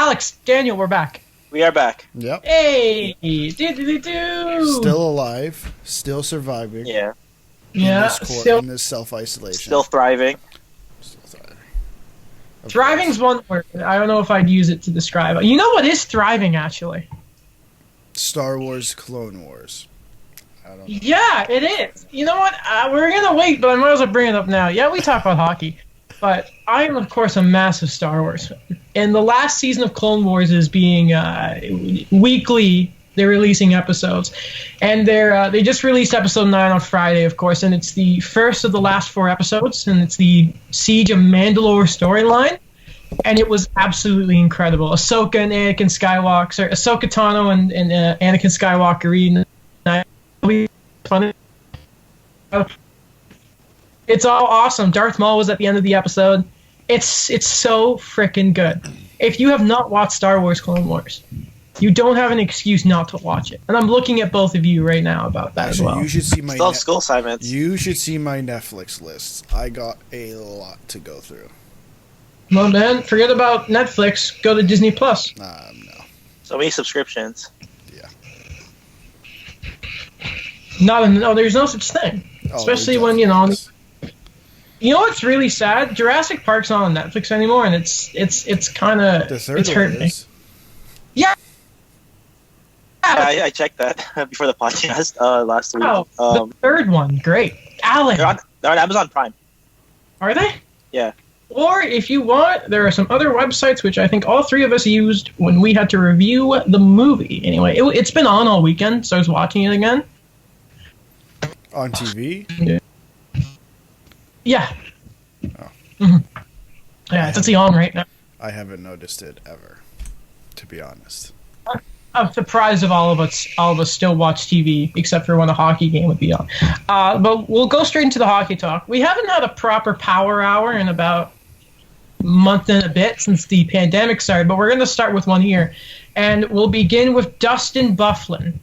Alex, Daniel, we're back. We are back. Yep. Hey, do. Still alive, still surviving. Yeah. In this self-isolation. Still thriving. Thriving's one word. I don't know if I'd use it to describe it. You know what is thriving, actually? Star Wars Clone Wars. I don't know. Yeah, it is. You know what? We're going to wait, but I might as well bring it up now. Yeah, we talk about hockey, but I am, of course, a massive Star Wars fan. And the last season of Clone Wars is being weekly. They're releasing episodes. And they just released episode 9 on Friday, of course, and it's the first of the last 4 episodes, and it's the Siege of Mandalore storyline. And it was absolutely incredible. Ahsoka and Anakin Skywalker, Ahsoka Tano and Anakin Skywalker reading. It's all awesome. Darth Maul was at the end of the episode. It's so freaking good. If you have not watched Star Wars Clone Wars, you don't have an excuse not to watch it. And I'm looking at both of you right now about that as well. You should see my school assignments. You should see my Netflix list. I got a lot to go through. Well, man, forget about Netflix. Go to Disney Plus. No. So many subscriptions. Yeah. There's no such thing. Especially when You know what's really sad? Jurassic Park's not on Netflix anymore, and it's kind of it's hurting me. Yeah. I checked that before the podcast last week. Oh, the third one, great. Alan. They're on Amazon Prime. Are they? Yeah. Or if you want, there are some other websites which I think all 3 of us used when we had to review the movie. Anyway, it's been on all weekend, so I was watching it again. On TV? Yeah. Oh. Mm-hmm. Yeah, it's actually on right now. I haven't noticed it ever, to be honest. I'm surprised if all of us still watch TV, except for when a hockey game would be on. But we'll go straight into the hockey talk. We haven't had a proper power hour in about a month and a bit since the pandemic started, but we're going to start with one here. And we'll begin with Dustin Byfuglien.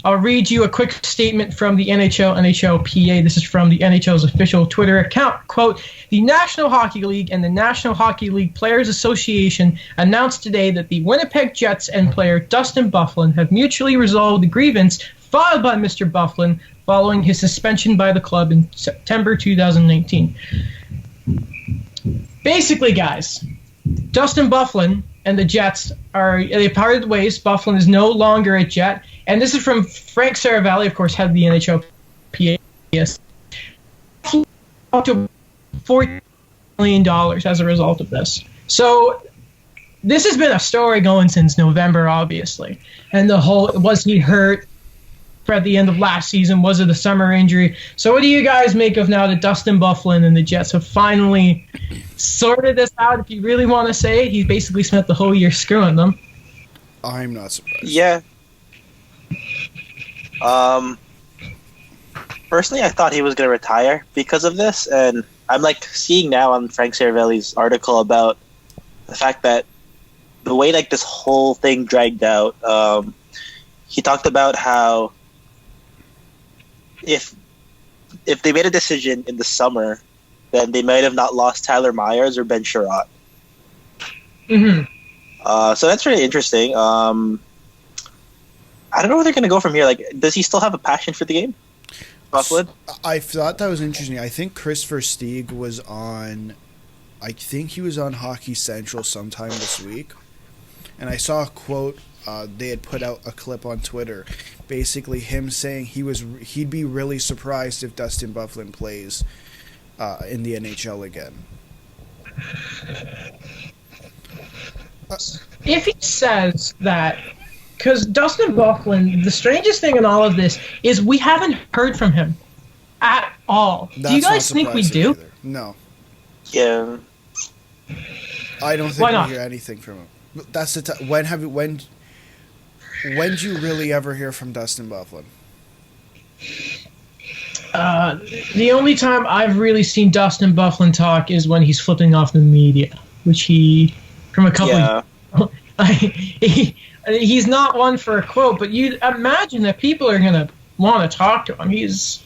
I'll read you a quick statement from the NHLPA. This is from the NHL's official Twitter account. Quote, the National Hockey League and the National Hockey League Players Association announced today that the Winnipeg Jets and player Dustin Byfuglien have mutually resolved the grievance filed by Mr. Byfuglien following his suspension by the club in September 2019. Basically, guys, Dustin Byfuglien and the Jets they parted ways. Byfuglien is no longer a Jet. And this is from Frank Saravalli, of course, head of the NHLPA. Up to $40 million as a result of this. So this has been a story going since November, obviously. And the whole, was he hurt at the end of last season? Was it a summer injury? So what do you guys make of now that Dustin Byfuglien and the Jets have finally sorted this out? If you really want to say it, he's basically spent the whole year screwing them. I'm not surprised. Yeah. Personally, I thought he was going to retire because of this, and I'm like seeing now on Frank Saravalli's article about the fact that the way like this whole thing dragged out. He talked about how if they made a decision in the summer, then they might have not lost Tyler Myers or Ben Sherratt. Mm-hmm. So that's really interesting. I don't know where they're going to go from here. Like, does he still have a passion for the game? Byfuglien? I thought that was interesting. I think Christopher Stieg was on... I think he was on Hockey Central sometime this week. And I saw a quote. They had put out a clip on Twitter. Basically him saying he'd be really surprised if Dustin Byfuglien plays in the NHL again. If he says that... Because Dustin Byfuglien, the strangest thing in all of this is we haven't heard from him at all. Do you guys think we do? Either. No. Yeah. I don't think we hear anything from him. That's the when did you really ever hear from Dustin Byfuglien? The only time I've really seen Dustin Byfuglien talk is when he's flipping off the media, which he from a couple. He's not one for a quote, but you imagine that people are going to want to talk to him. He's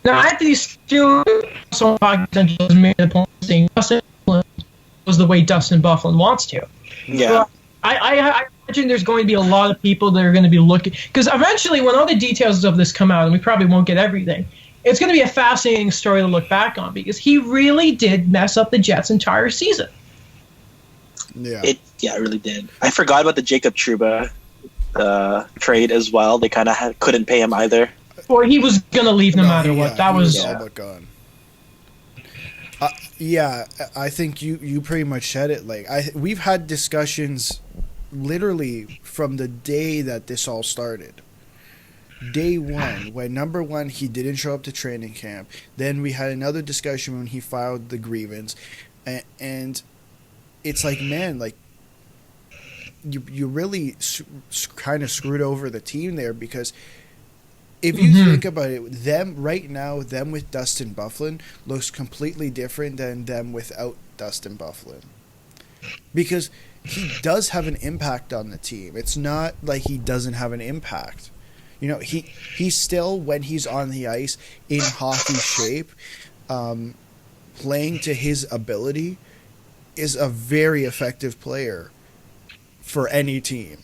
now at these two so made the point saying Dustin was the way Dustin Byfuglien wants to. Yeah. I imagine there's going to be a lot of people that are going to be looking, because eventually when all the details of this come out, and we probably won't get everything, it's going to be a fascinating story to look back on, because he really did mess up the Jets' entire season. Yeah, it really did. I forgot about the Jacob Trouba trade as well. They kind of couldn't pay him either. Or he was going to leave no matter what. That was all but gone. Yeah, I think you pretty much said it. Like we've had discussions literally from the day that this all started. Day one, when number one, he didn't show up to training camp. Then we had another discussion when he filed the grievance, and it's like, man, like you really kind of screwed over the team there, because if you think about it, them right now, them with Dustin Byfuglien looks completely different than them without Dustin Byfuglien, because he does have an impact on the team. It's not like he doesn't have an impact. You know, he's still, when he's on the ice, in hockey shape, playing to his ability, is a very effective player for any team.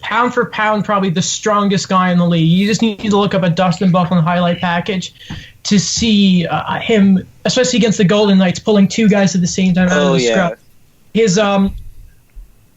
Pound for pound, probably the strongest guy in the league. You just need to look up a Dustin Byfuglien highlight package to see him, especially against the Golden Knights, pulling two guys at the same time out of the scrub. His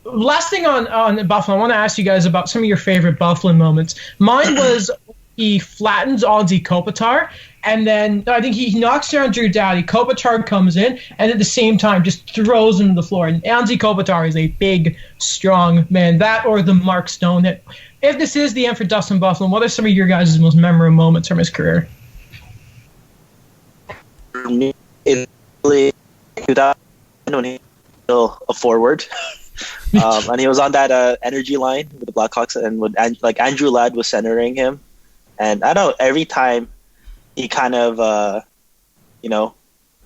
last thing on Byfuglien, I want to ask you guys about some of your favorite Byfuglien moments. Mine was he flattens Anze Kopitar, and then I think he knocks down Drew Doughty. Kopitar comes in, and at the same time just throws him to the floor. And Anze Kopitar is a big, strong man. That or the Mark Stone. That if this is the end for Dustin Byfuglien, what are some of your guys' most memorable moments from his career? For me, it's really when he's still a forward. And he was on that energy line with the Blackhawks, and when Andrew Ladd was centering him. And I don't know, every time he kind of,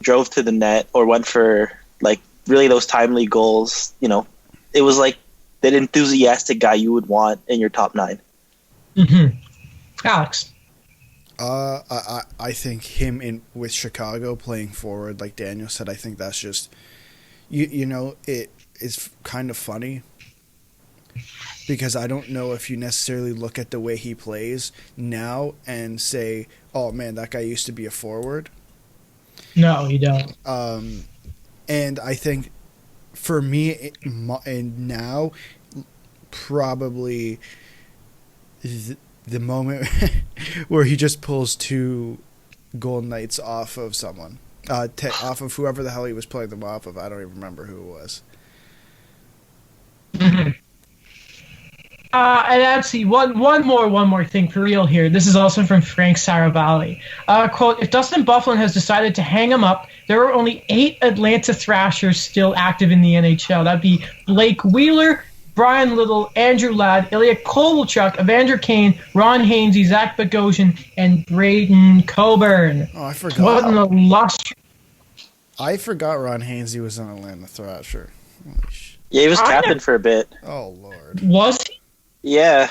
drove to the net or went for, like, really those timely goals, it was like that enthusiastic guy you would want in your top nine. Mm-hmm. Alex? I think him with Chicago playing forward, like Daniel said, I think that's just, it is kind of funny. Because I don't know if you necessarily look at the way he plays now and say, oh, man, that guy used to be a forward. No, you don't. And I think for me, and now, probably the moment where he just pulls two Golden Knights off of someone. Off of whoever the hell he was playing them off of. I don't even remember who it was. Mm-hmm. And actually, one more thing for real here. This is also from Frank Saravalli. Quote, if Dustin Byfuglien has decided to hang him up, there are only 8 Atlanta Thrashers still active in the NHL. That'd be Blake Wheeler, Brian Little, Andrew Ladd, Ilya Kovalchuk, Evander Kane, Ron Hainsey, Zach Bogosian, and Braden Coburn. Oh, I forgot. What an illustrious... I forgot Ron Hainsey was on Atlanta Thrasher. Yeah, he was captain for a bit. Oh, Lord. Was he? Yeah.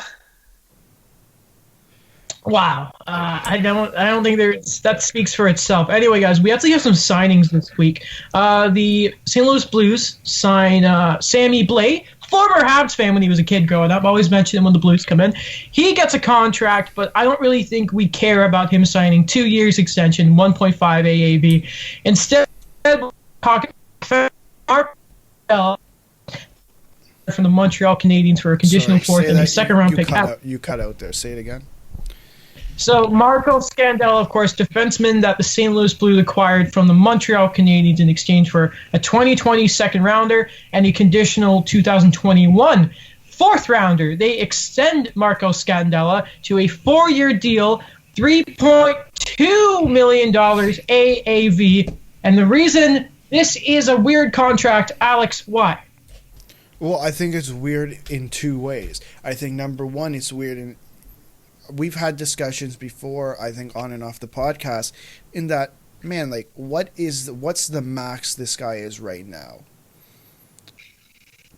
Wow. I don't think that speaks for itself. Anyway, guys, we actually have some signings this week. The St. Louis Blues signed Sammy Blais, former Habs fan when he was a kid growing up. I always mention him when the Blues come in. He gets a contract, but I don't really think we care about him signing 2 years extension, 1.5 AAV. Instead, we're talking from the Montreal Canadiens for a conditional fourth and a second-round pick. You cut out there. Say it again. So Marco Scandella, of course, defenseman that the St. Louis Blues acquired from the Montreal Canadiens in exchange for a 2020 second-rounder and a conditional 2021 fourth-rounder. They extend Marco Scandella to a 4-year deal, $3.2 million AAV. And the reason this is a weird contract, Alex, why? Well, I think it's weird in two ways. I think, number one, it's weird in... We've had discussions before, I think, on and off the podcast, in that, man, like, what's the max this guy is right now?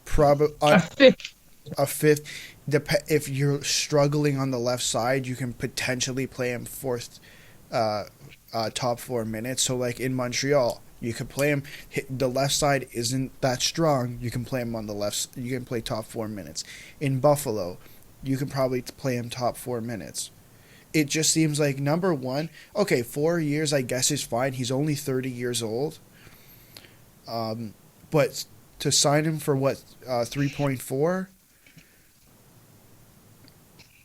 Probably a fifth. A fifth. If you're struggling on the left side, you can potentially play him fourth, top 4 minutes. So, like, in Montreal, You could play him. The left side isn't that strong. You can play him on the left. You can play top 4 minutes. In Buffalo, you can probably play him top 4 minutes. It just seems like, number one, okay, 4 years I guess is fine. He's only 30 years old. But to sign him for what, 3.4?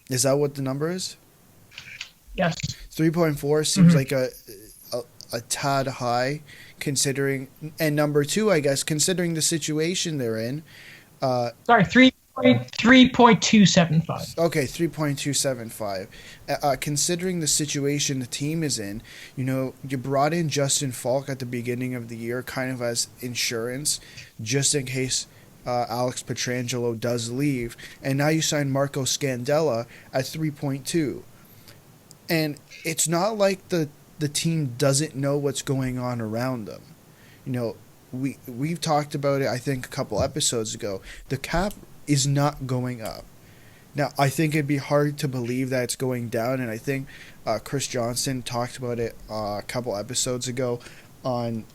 Is that what the number is? Yes. 3.4 seems like a tad high, considering, and number two, I guess, considering the situation they're in. Sorry, 3.275. Okay, 3.275. Considering the situation the team is in, you brought in Justin Falk at the beginning of the year kind of as insurance, just in case Alex Pietrangelo does leave, and now you sign Marco Scandella at 3.2. And it's not like the team doesn't know what's going on around them. We've talked about it, I think, a couple episodes ago. The cap is not going up. Now, I think it'd be hard to believe that it's going down, and I think Chris Johnson talked about it a couple episodes ago on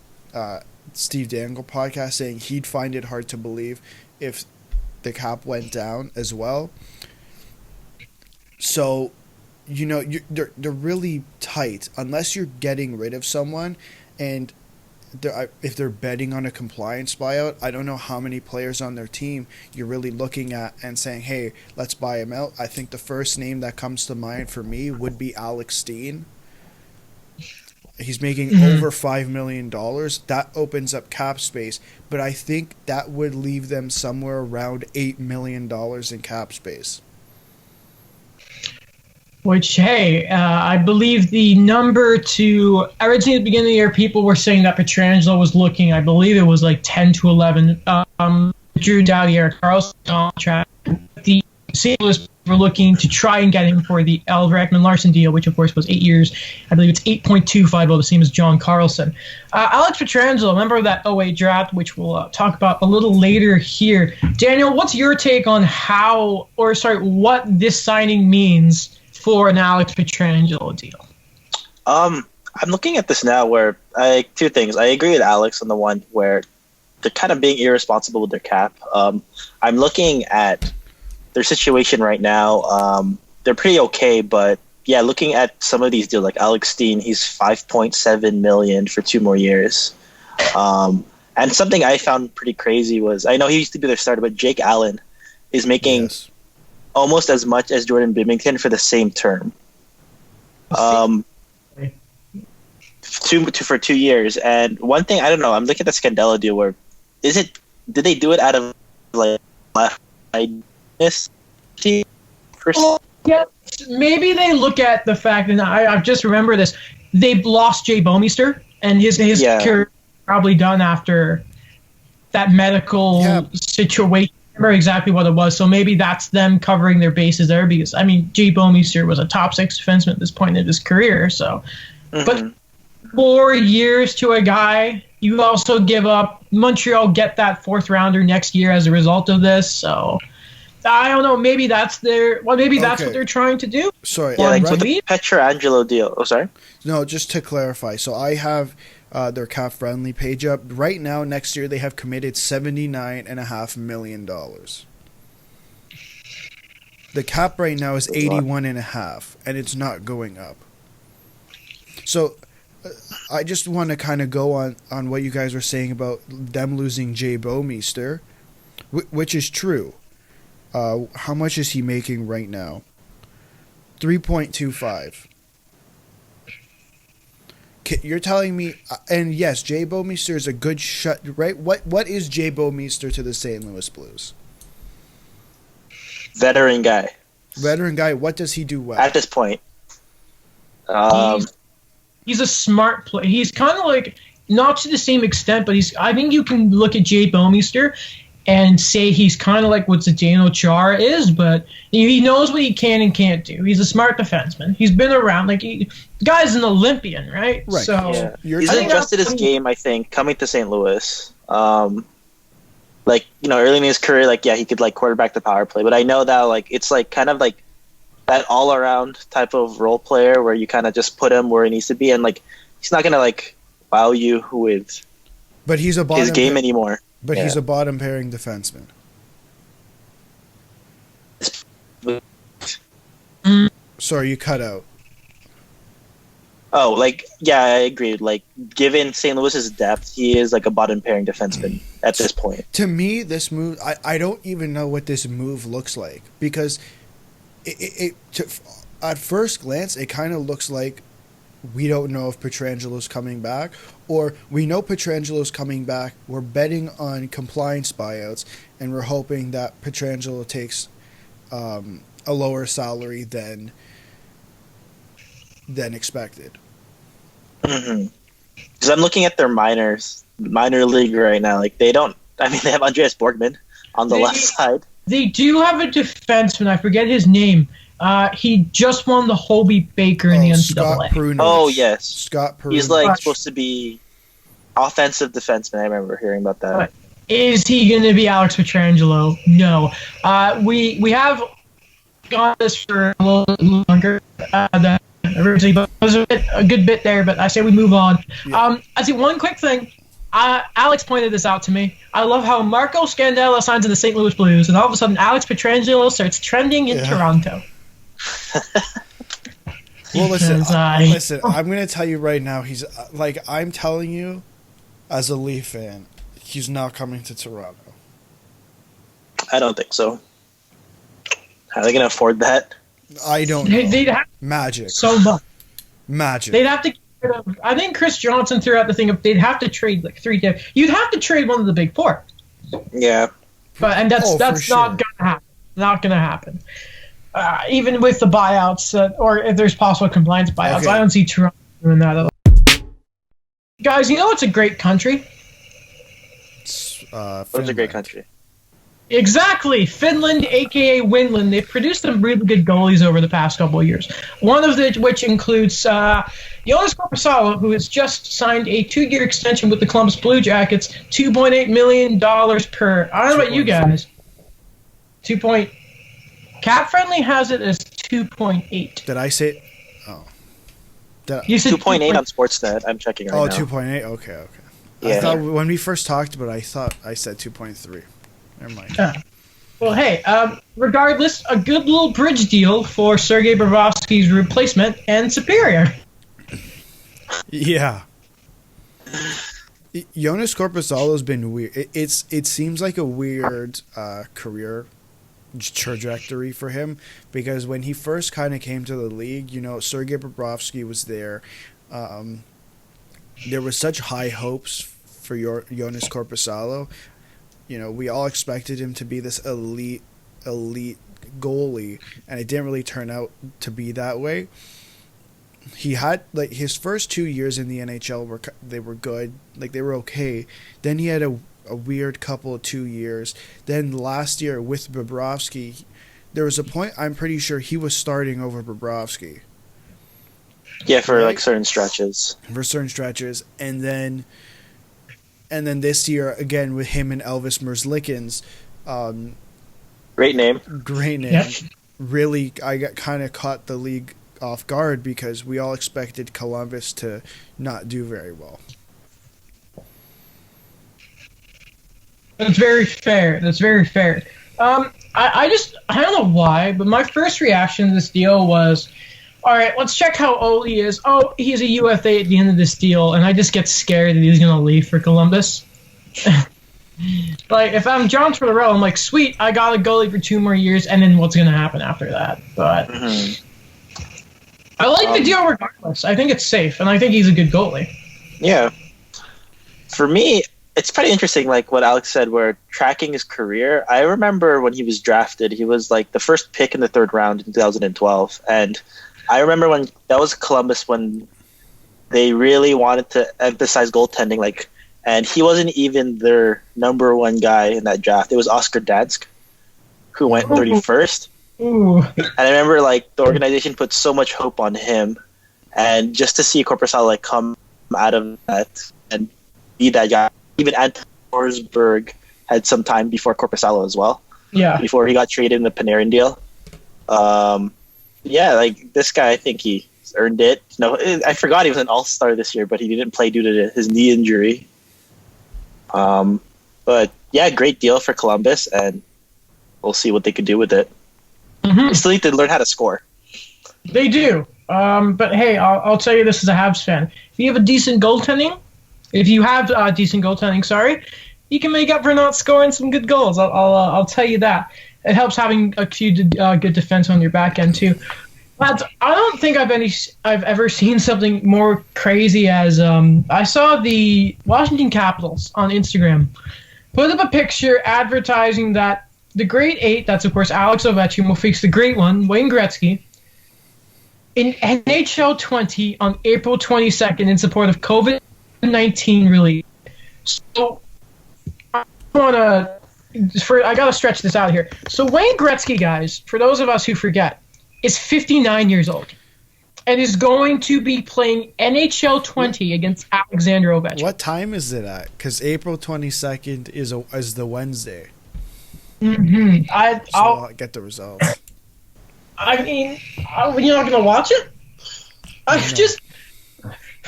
Steve Dangle podcast, saying he'd find it hard to believe if the cap went down as well. So, they're really tight unless you're getting rid of someone, and if they're betting on a compliance buyout, I don't know how many players on their team you're really looking at and saying, hey, let's buy him out. I think the first name that comes to mind for me would be Alex Steen. He's making over $5 million. That opens up cap space, but I think that would leave them somewhere around $8 million in cap space. Which, hey, I believe the number to originally at the beginning of the year, people were saying that Pietrangelo was looking. I believe it was like 10 to 11. Drew Doughty, Erik Karlsson contract. The St. Louis were looking to try and get him for the Ekman Larson deal, which of course was 8 years. I believe it's 8.25, the same as John Carlson. Alex Pietrangelo, member of that 08 draft, which we'll talk about a little later here. Daniel, what's your take on what this signing means for an Alex Pietrangelo deal? I'm looking at this now where two things. I agree with Alex on the one where they're kind of being irresponsible with their cap. I'm looking at their situation right now. They're pretty okay, but yeah, looking at some of these deals, like Alex Steen, he's $5.7 million for 2 more years. And something I found pretty crazy was, I know he used to be their starter, but Jake Allen is making almost as much as Jordan Binnington for the same term. For 2 years. And one thing, I don't know, I'm looking at the Scandella deal where did they do it out of like left-mindedness? Yeah, maybe they look at the fact, and I just remember this, they've lost Jay Bouwmeester, and his career probably done after that medical situation. Remember exactly what it was, so maybe that's them covering their bases there, because Jay Bouwmeester was a top 6 defenseman at this point in his career, so but 4 years to a guy, you also give up. Montreal get that 4th rounder next year as a result of this, so I don't know, maybe that's what they're trying to do. Sorry, with the Pietrangelo deal. Oh, sorry. No, just to clarify, so I have their cap friendly page up right now. Next year they have committed $79.5 million. The cap right now is 81.5, and it's not going up. So I just want to kind of go on what you guys were saying about them losing Jay Bouwmeester, which is true. How much is he making right now? 3.25. You're telling me, and yes, Jay Bouwmeester is a good shot, right? What is Jay Bouwmeester to the St. Louis Blues? Veteran guy. What does he do well? At this point. He's a smart player. He's kind of like, not to the same extent, but I think you can look at Jay Bouwmeester and say he's kind of like what Zdeno Chara is, but he knows what he can and can't do. He's a smart defenseman. He's been around. The guy's an Olympian, right? Right. So he's adjusted his game, I think, coming to St. Louis. Early in his career, he could quarterback the power play, but I know that it's kind of that all around type of role player where you kind of just put him where he needs to be, and he's not gonna wow you with But he's a bottom his game anymore. But he's a bottom pairing defenseman. Sorry, you cut out. Oh, I agree. Given St. Louis's depth, he is like a bottom pairing defenseman at this point. To me, this move, I don't even know what this move looks like, because at first glance, it kind of looks like we don't know if Pietrangelo's coming back, or we know Pietrangelo's coming back. We're betting on compliance buyouts, and we're hoping that Pietrangelo takes a lower salary than expected. Mm-hmm. Because I'm looking at their minor league right now. They have Andreas Borgman on the left side. They do have a defenseman. I forget his name. He just won the Hobie Baker in the NCAA. Oh, yes. Scott Pruno. He's supposed to be offensive defenseman. I remember hearing about that. Is he going to be Alex Pietrangelo? No. We have got this for a little bit longer than originally, but it was a good bit there, but I say we move on. Yeah. I see one quick thing. Alex pointed this out to me. I love how Marco Scandella signs in the St. Louis Blues, and all of a sudden Alex Pietrangelo starts trending in Toronto. Well, listen, I'm going to tell you right now, he's I'm telling you, as a Leaf fan, he's not coming to Toronto. I don't think so. How are they going to afford that? I don't know. They'd have Magic. So much. Magic. They'd have to get rid of, I think Chris Johnson threw out the thing of they'd have to trade 3 different. You'd have to trade one of the big 4. Yeah. That's not going to happen. Not going to happen. Even with the buyouts, or if there's possible compliance buyouts, I don't see Toronto doing that at all. Guys, you know it's a great country? It's a great country. Exactly. Finland, a.k.a. Winland. They've produced some really good goalies over the past couple of years. One of which includes Jonas Korpisalo, who has just signed a 2-year extension with the Columbus Blue Jackets, $2.8 million per. I don't know about you guys. Cap Friendly has it as 2.8. Did I say? Oh. You said 2.8 on Sportsnet. I'm checking right now. Oh, 2.8? Okay. Yeah. I thought when we first talked about it, I thought I said 2.3. Never mind. Well, hey, regardless, a good little bridge deal for Sergei Bobrovsky's replacement and Superior. Yeah. Jonas Korpisalo's been weird. It seems like a weird career trajectory for him, because when he first kind of came to the league, Sergei Bobrovsky was there. There was such high hopes for Jonas Korpisalo. We all expected him to be this elite goalie, and it didn't really turn out to be that way. He had his first 2 years in the NHL were good, they were okay. Then he had a weird couple of 2 years. Then last year with Bobrovsky, there was a point I'm pretty sure he was starting over Bobrovsky. Yeah, for certain stretches. And then this year again with him and Elvis Merzlikins. Great name. Yep. Really, I got kind of caught the league off guard because we all expected Columbus to not do very well. That's very fair. I don't know why, but my first reaction to this deal was, all right, let's check how old he is. Oh, he's a UFA at the end of this deal, and I just get scared that he's going to leave for Columbus. If I'm John Tortorella, I'm like, sweet, I got a goalie for 2 more years, and then what's going to happen after that? But I like the deal regardless. I think it's safe, and I think he's a good goalie. Yeah. For me, it's pretty interesting, what Alex said, where tracking his career. I remember when he was drafted, he was the first pick in the 3rd round in 2012, and I remember when that was Columbus when they really wanted to emphasize goaltending, and he wasn't even their number 1 guy in that draft. It was Oscar Dansk, who went 31st. Ooh. And I remember the organization put so much hope on him, and just to see Korpisalo come out of that and be that guy. Even Anton Forsberg had some time before Korpisalo as well. Yeah. Before he got traded in the Panarin deal. This guy, I think he earned it. No, I forgot he was an all-star this year, but he didn't play due to his knee injury. But yeah, great deal for Columbus, and we'll see what they could do with it. They still need to learn how to score. They do. But hey, I'll tell you this as a Habs fan. If you have decent goaltending, you can make up for not scoring some good goals. I'll tell you that. It helps having a few good defense on your back end too. But I don't think I've ever seen something more crazy as I saw the Washington Capitals on Instagram put up a picture advertising that the Great Eight, that's of course Alex Ovechkin, will face the Great One, Wayne Gretzky, in NHL 20 on April 22nd in support of COVID-19 relief. So I gotta stretch this out here. So Wayne Gretzky, guys, for those of us who forget, is 59 years old and is going to be playing NHL 20 against Alexander Ovechkin. What time is it at? Because April 22nd is the Wednesday. Mm-hmm. I'll get the results. I mean, you're not going to watch it?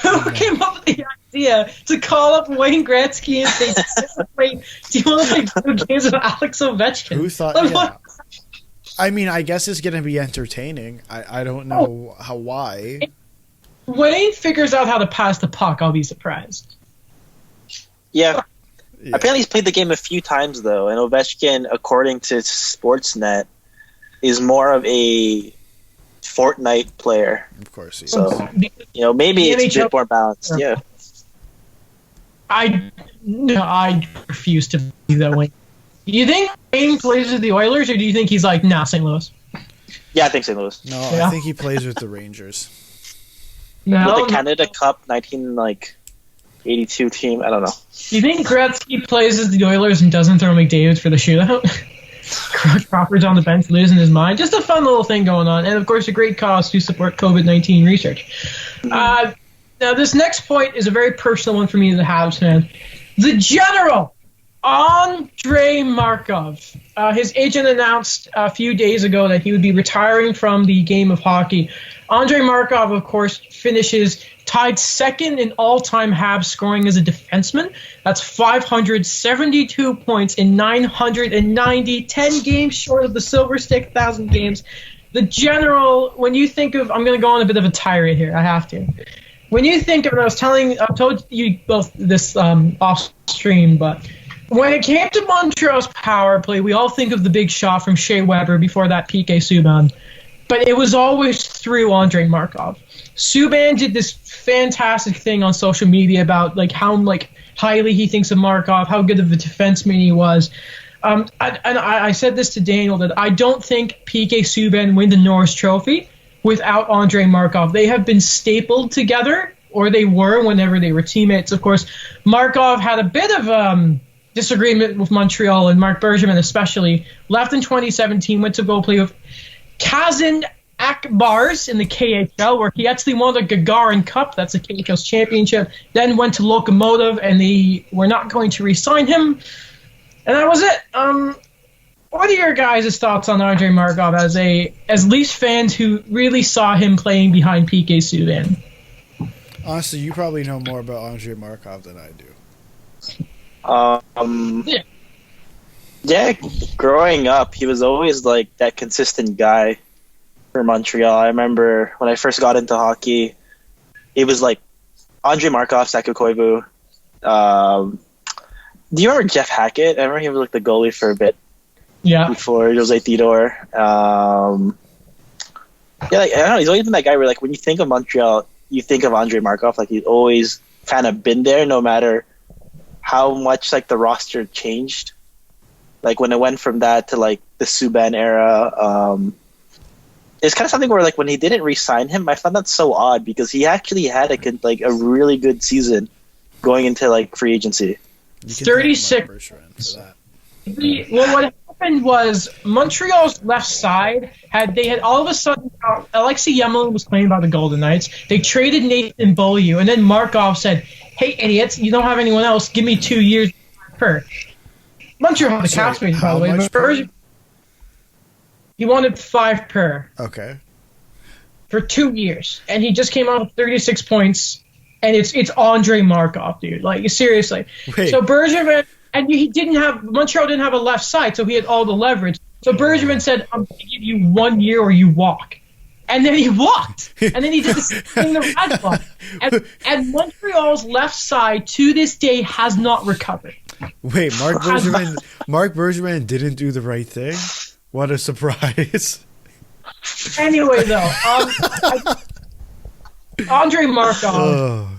Who came up with the idea to call up Wayne Gretzky and say, do you want to play 2 games with Alex Ovechkin? Who thought? I mean, I guess it's going to be entertaining. I don't know why. If Wayne figures out how to pass the puck, I'll be surprised. Yeah. Apparently he's played the game a few times, though, and Ovechkin, according to Sportsnet, is more of a Fortnite player. Of course he is. So, maybe it's a bit more balanced. Yeah. I refuse to believe that Wayne. Do you think Wayne plays with the Oilers, or do you think he's like, nah, St. Louis? Yeah, I think St. Louis. No, I think he plays with the Rangers. No, with the Canada Cup 1982 team, I don't know. Do you think Gretzky plays as the Oilers and doesn't throw McDavid for the shootout? Crawford's on the bench losing his mind. Just a fun little thing going on. And, of course, a great cause to support COVID-19 research. Now, this next point is a very personal one for me as a Habs fan. The General, Andrei Markov. His agent announced a few days ago that he would be retiring from the game of hockey. Andrei Markov, of course, finishes tied second in all-time Habs scoring as a defenseman. That's 572 points in 990, 10 games short of the Silver Stick, 1,000 games. The General, when you think of, I'm going to go on a bit of a tirade here, I have to. When you think of, and I told you both this off stream, but when it came to Montreal's power play, we all think of the big shot from Shea Weber, before that PK Subban. But it was always through Andrei Markov. Subban did this fantastic thing on social media about how highly he thinks of Markov, how good of a defenseman he was. I said this to Daniel, that I don't think PK Subban win the Norris Trophy without Andrei Markov. They have been stapled together, or they were whenever they were teammates. Of course, Markov had a bit of disagreement with Montreal, and Mark Bergevin especially. Left in 2017, went to go play with Kazan Akbars in the KHL, where he actually won the Gagarin Cup. That's the KHL's championship. Then went to Lokomotiv, and they were not going to re-sign him. And that was it. What are your guys' thoughts on Andrei Markov as Leafs fans who really saw him playing behind PK Subban? Honestly, you probably know more about Andrei Markov than I do. Yeah, growing up, he was always like that consistent guy for Montreal. I remember when I first got into hockey, it was like Andrei Markov, Saku Koivu. Do you remember Jeff Hackett? I remember he was like the goalie for a bit. Yeah. Before Jose Theodore. I don't know. He's always been that guy where, when you think of Montreal, you think of Andrei Markov. He's always kind of been there, no matter how much the roster changed. When it went from that to the Subban era, it's kind of something where when he didn't re-sign him, I found that so odd, because he actually had a really good season going into free agency. 36. What happened was Montreal's left side had all of a sudden Alexei Yemelin was playing by the Golden Knights. They traded Nathan Beaulieu, and then Markov said, "Hey idiots, you don't have anyone else. Give me 2 years per." Montreal had the cap space, by the way. But he wanted 5 per. Okay. For 2 years, and he just came out with 36 points and it's Andre Markov, dude. Like, seriously. Wait. So Bergevin, and Montreal didn't have a left side, so he had all the leverage. So Bergevin said, "I'm going to give you 1 year or you walk." And then he walked. And then he did the same thing the Radulov. And Montreal's left side to this day has not recovered. Wait, Mark Bergevin didn't do the right thing? What a surprise. Anyway, though, Andre Markov,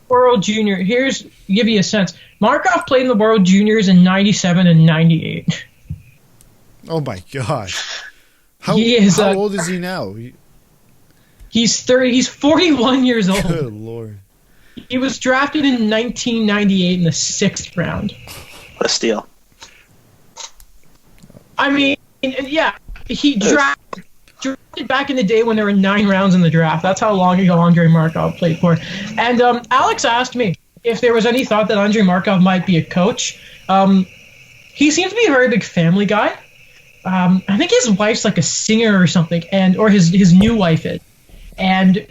World Junior. Here's to give you a sense. Markov played in the World Juniors in 97 and 98. Oh my god. How old is he now? He's 30. He's 41 years old. Good lord. He was drafted in 1998 in the 6th round. What a steal. I mean, yeah, he drafted back in the day when there were 9 rounds in the draft. That's how long ago Andre Markov played for. And Alex asked me if there was any thought that Andre Markov might be a coach. He seems to be a very big family guy. I think his wife's like a singer or something, or his new wife is. And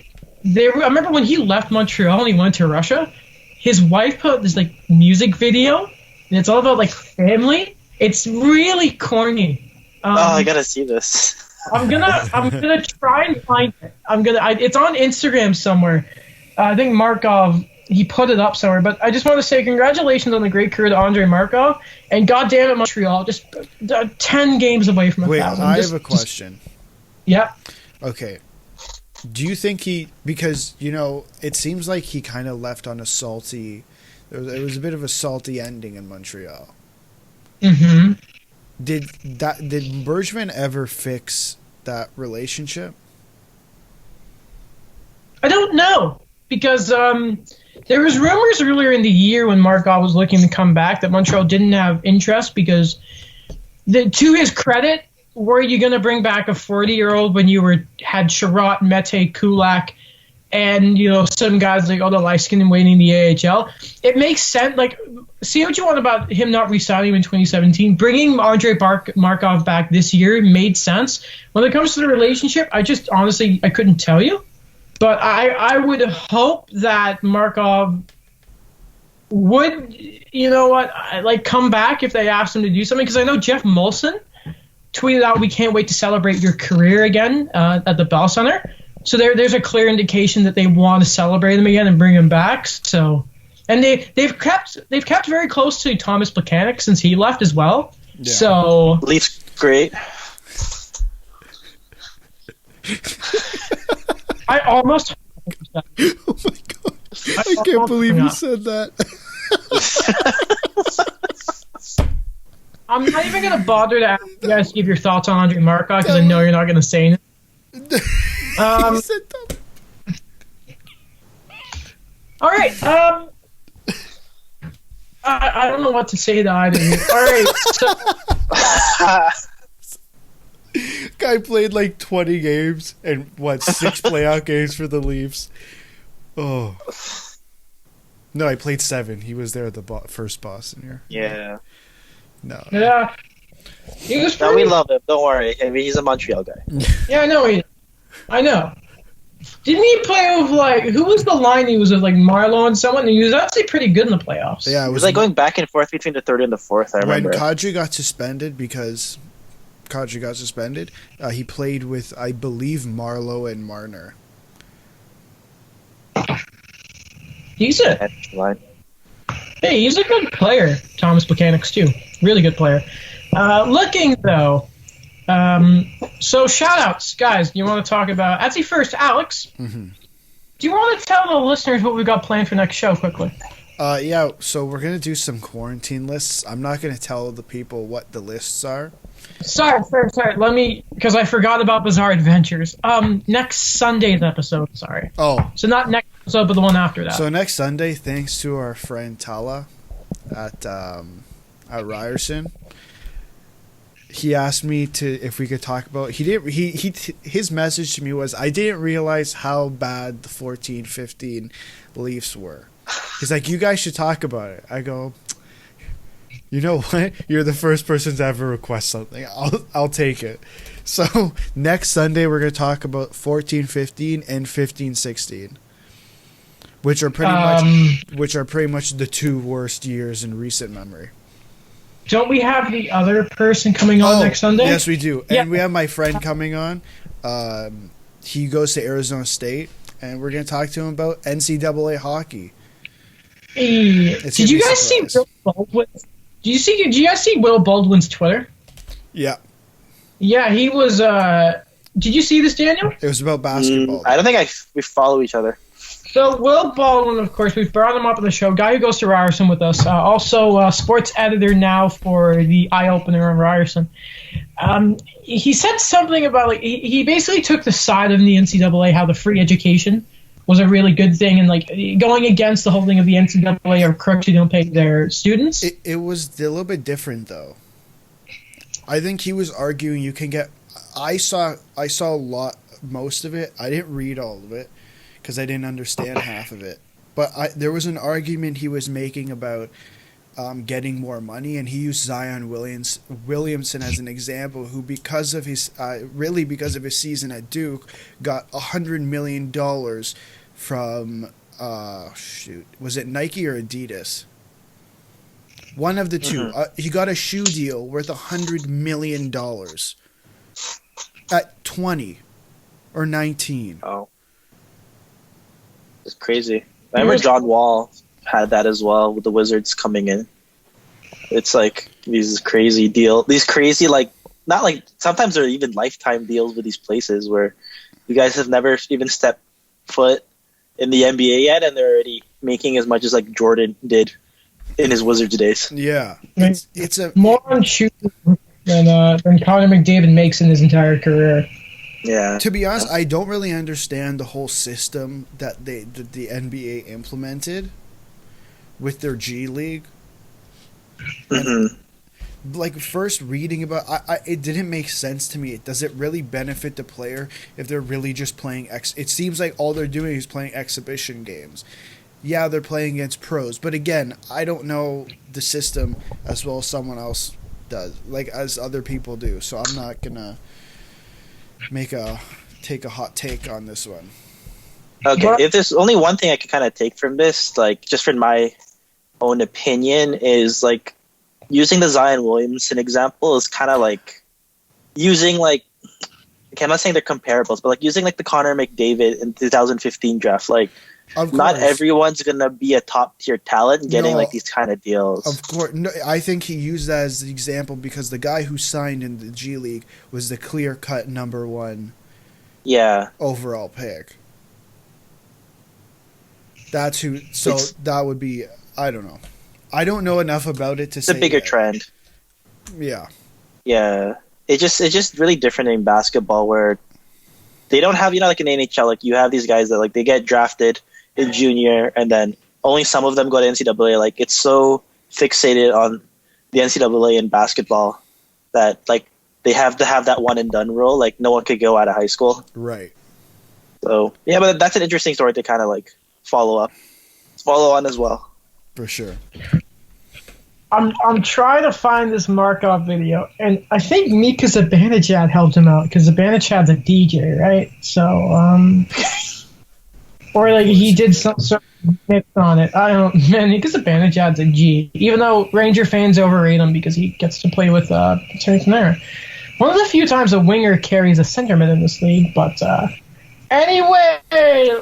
I remember when he left Montreal and he went to Russia, his wife put this like music video, and it's all about like family. It's really corny. I gotta see this. I'm gonna try and find it. It's on Instagram somewhere. I think Markov, he put it up somewhere. But I just want to say congratulations on the great career to Andre Markov, and goddamn it, Montreal, just 10 games away from 1,000. Wait, I have a question. Yeah. Okay. Do you think because, it seems like he kind of left on a salty, it was a bit of a salty ending in Montreal. Mm-hmm. Did Bergevin ever fix that relationship? I don't know, because there was rumors earlier in the year when Markov was looking to come back that Montreal didn't have interest because, to his credit, were you going to bring back a 40-year-old when you had Sherratt, Mete, Kulak, and some guys like the light-skinned and waiting in the AHL? It makes sense. Like, see what you want about him not re-signing in 2017. Bringing Andre Markov back this year made sense. When it comes to the relationship, I just honestly I couldn't tell you, but I would hope that Markov would come back if they asked him to do something, because I know Jeff Molson tweeted out, "We can't wait to celebrate your career again at the Bell Center." So there's a clear indication that they want to celebrate him again and bring him back. So, and they've kept very close to Thomas Plekanec since he left as well. Yeah. So Leafs great. I almost. Oh my god! I can't believe you said that. I'm not even going to bother to ask you guys to give your thoughts on Andre Markov because I know you're not going to say anything. All right. I don't know what to say to either of you. All right. So. Guy played like 20 games and 6 playoff games for the Leafs. Oh. No, I played 7. He was there at the first Boston year. Yeah. No. Yeah. No, we love him. Don't worry. I mean, he's a Montreal guy. Yeah, I know. Didn't he play with who was the line he was with, Marlowe and someone? He was actually pretty good in the playoffs. Yeah, it was going back and forth between the third and the fourth. I remember. When Kadri got suspended, he played with, I believe, Marlowe and Marner. He's a good player. Thomas Plekanec too, really good player. Looking though, so shout-outs, guys. You want to talk about? Actually, first, Alex. Mm-hmm. Do you want to tell the listeners what we've got planned for next show quickly? Yeah. So we're gonna do some quarantine lists. I'm not gonna tell the people what the lists are. Sorry. Let me, because I forgot about Bizarre Adventures. Next Sunday's episode. Sorry. Oh. So not next episode, but the one after that. So next Sunday, thanks to our friend Tala at Ryerson, he asked me if we could talk about. His message to me was, I didn't realize how bad the 14-15 Leafs were. He's like, you guys should talk about it. I go, you know what? You're the first person to ever request something. I'll take it. So next Sunday we're going to talk about 14-15 and 15-16. which are pretty much the two worst years in recent memory. Don't we have the other person coming on next Sunday? Yes, we do. Yeah. And we have my friend coming on. He goes to Arizona State, and we're going to talk to him about NCAA hockey. Hey, did you guys see Will Baldwin? Did you guys see Will Baldwin's Twitter? Yeah. Yeah, he was. Did you see this, Daniel? It was about basketball. I don't think we follow each other. So Will Baldwin, of course, we've brought him up on the show. Guy who goes to Ryerson with us. Also, sports editor now for the Eye Opener on Ryerson. He said something about he basically took the side of the NCAA, how the free education was a really good thing, and going against the whole thing of the NCAA or crooks who don't pay their students. It was a little bit different though. I think he was arguing you can get. I saw most of it. I didn't read all of it because I didn't understand half of it. But there was an argument he was making about getting more money, and he used Zion Williamson as an example, who because of his season at Duke got $100 million from was it Nike or Adidas? One of the two. He got a shoe deal worth $100 million at 20 or 19. Oh, it's crazy. I remember John Wall had that as well with the Wizards coming in. It's like these crazy sometimes they're even lifetime deals with these places where you guys have never even stepped foot in the NBA yet, and they're already making as much as like Jordan did in his Wizards days. Yeah, it's a more on shooting than Connor McDavid makes in his entire career. Yeah. To be honest, I don't really understand the whole system that the NBA implemented with their G League. First reading about it didn't make sense to me. Does it really benefit the player if they're really just playing it seems like all they're doing is playing exhibition games. Yeah, they're playing against pros, but again, I don't know the system as well as someone else does, as other people do. So I'm not gonna take a hot take on this one. Okay, if there's only one thing I could kind of take from this, just from my own opinion, is using the Zion Williamson example is kind of using okay, I'm not saying they're comparables, but using the Connor McDavid in 2015 draft. Not everyone's gonna be a top tier talent and getting these kind of deals. Of course, no, I think he used that as the example because the guy who signed in the G League was the clear cut number one. Yeah. Overall pick. That's who. So that would be. I don't know. I don't know enough about it to say. It's a bigger trend. Yeah. Yeah. It's just really different in basketball where they don't have in the NHL you have these guys that they get drafted in junior and then only some of them go to NCAA. It's so fixated on the NCAA in basketball that they have to have that one and done rule. No one could go out of high school. Right. So yeah, but that's an interesting story to kind of follow on as well. For sure. I'm trying to find this Markov video, and I think Mika Zibanejad helped him out because Zibanejad's a DJ, right? So, or he did some sort of mix on it. I don't know, man. Mika Zibanejad's a G, even though Ranger fans overrate him because he gets to play with Terrence there. One of the few times a winger carries a centerman in this league, but anyway,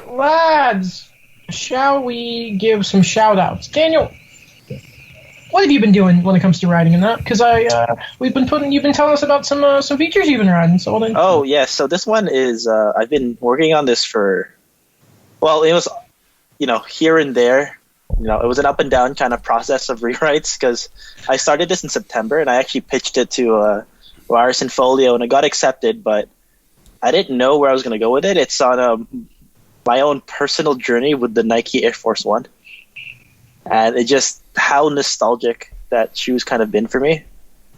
lads, shall we give some shout-outs? Daniel, what have you been doing when it comes to riding in that? Because you've been telling us about some features you've been riding. So yes. So this one is I've been working on this for. Well, it was, here and there. It was an up and down kind of process of rewrites because I started this in September and I actually pitched it to Ryerson Folio and it got accepted, but I didn't know where I was going to go with it. It's on my own personal journey with the Nike Air Force One. And it just how nostalgic that shoe's kind of been for me.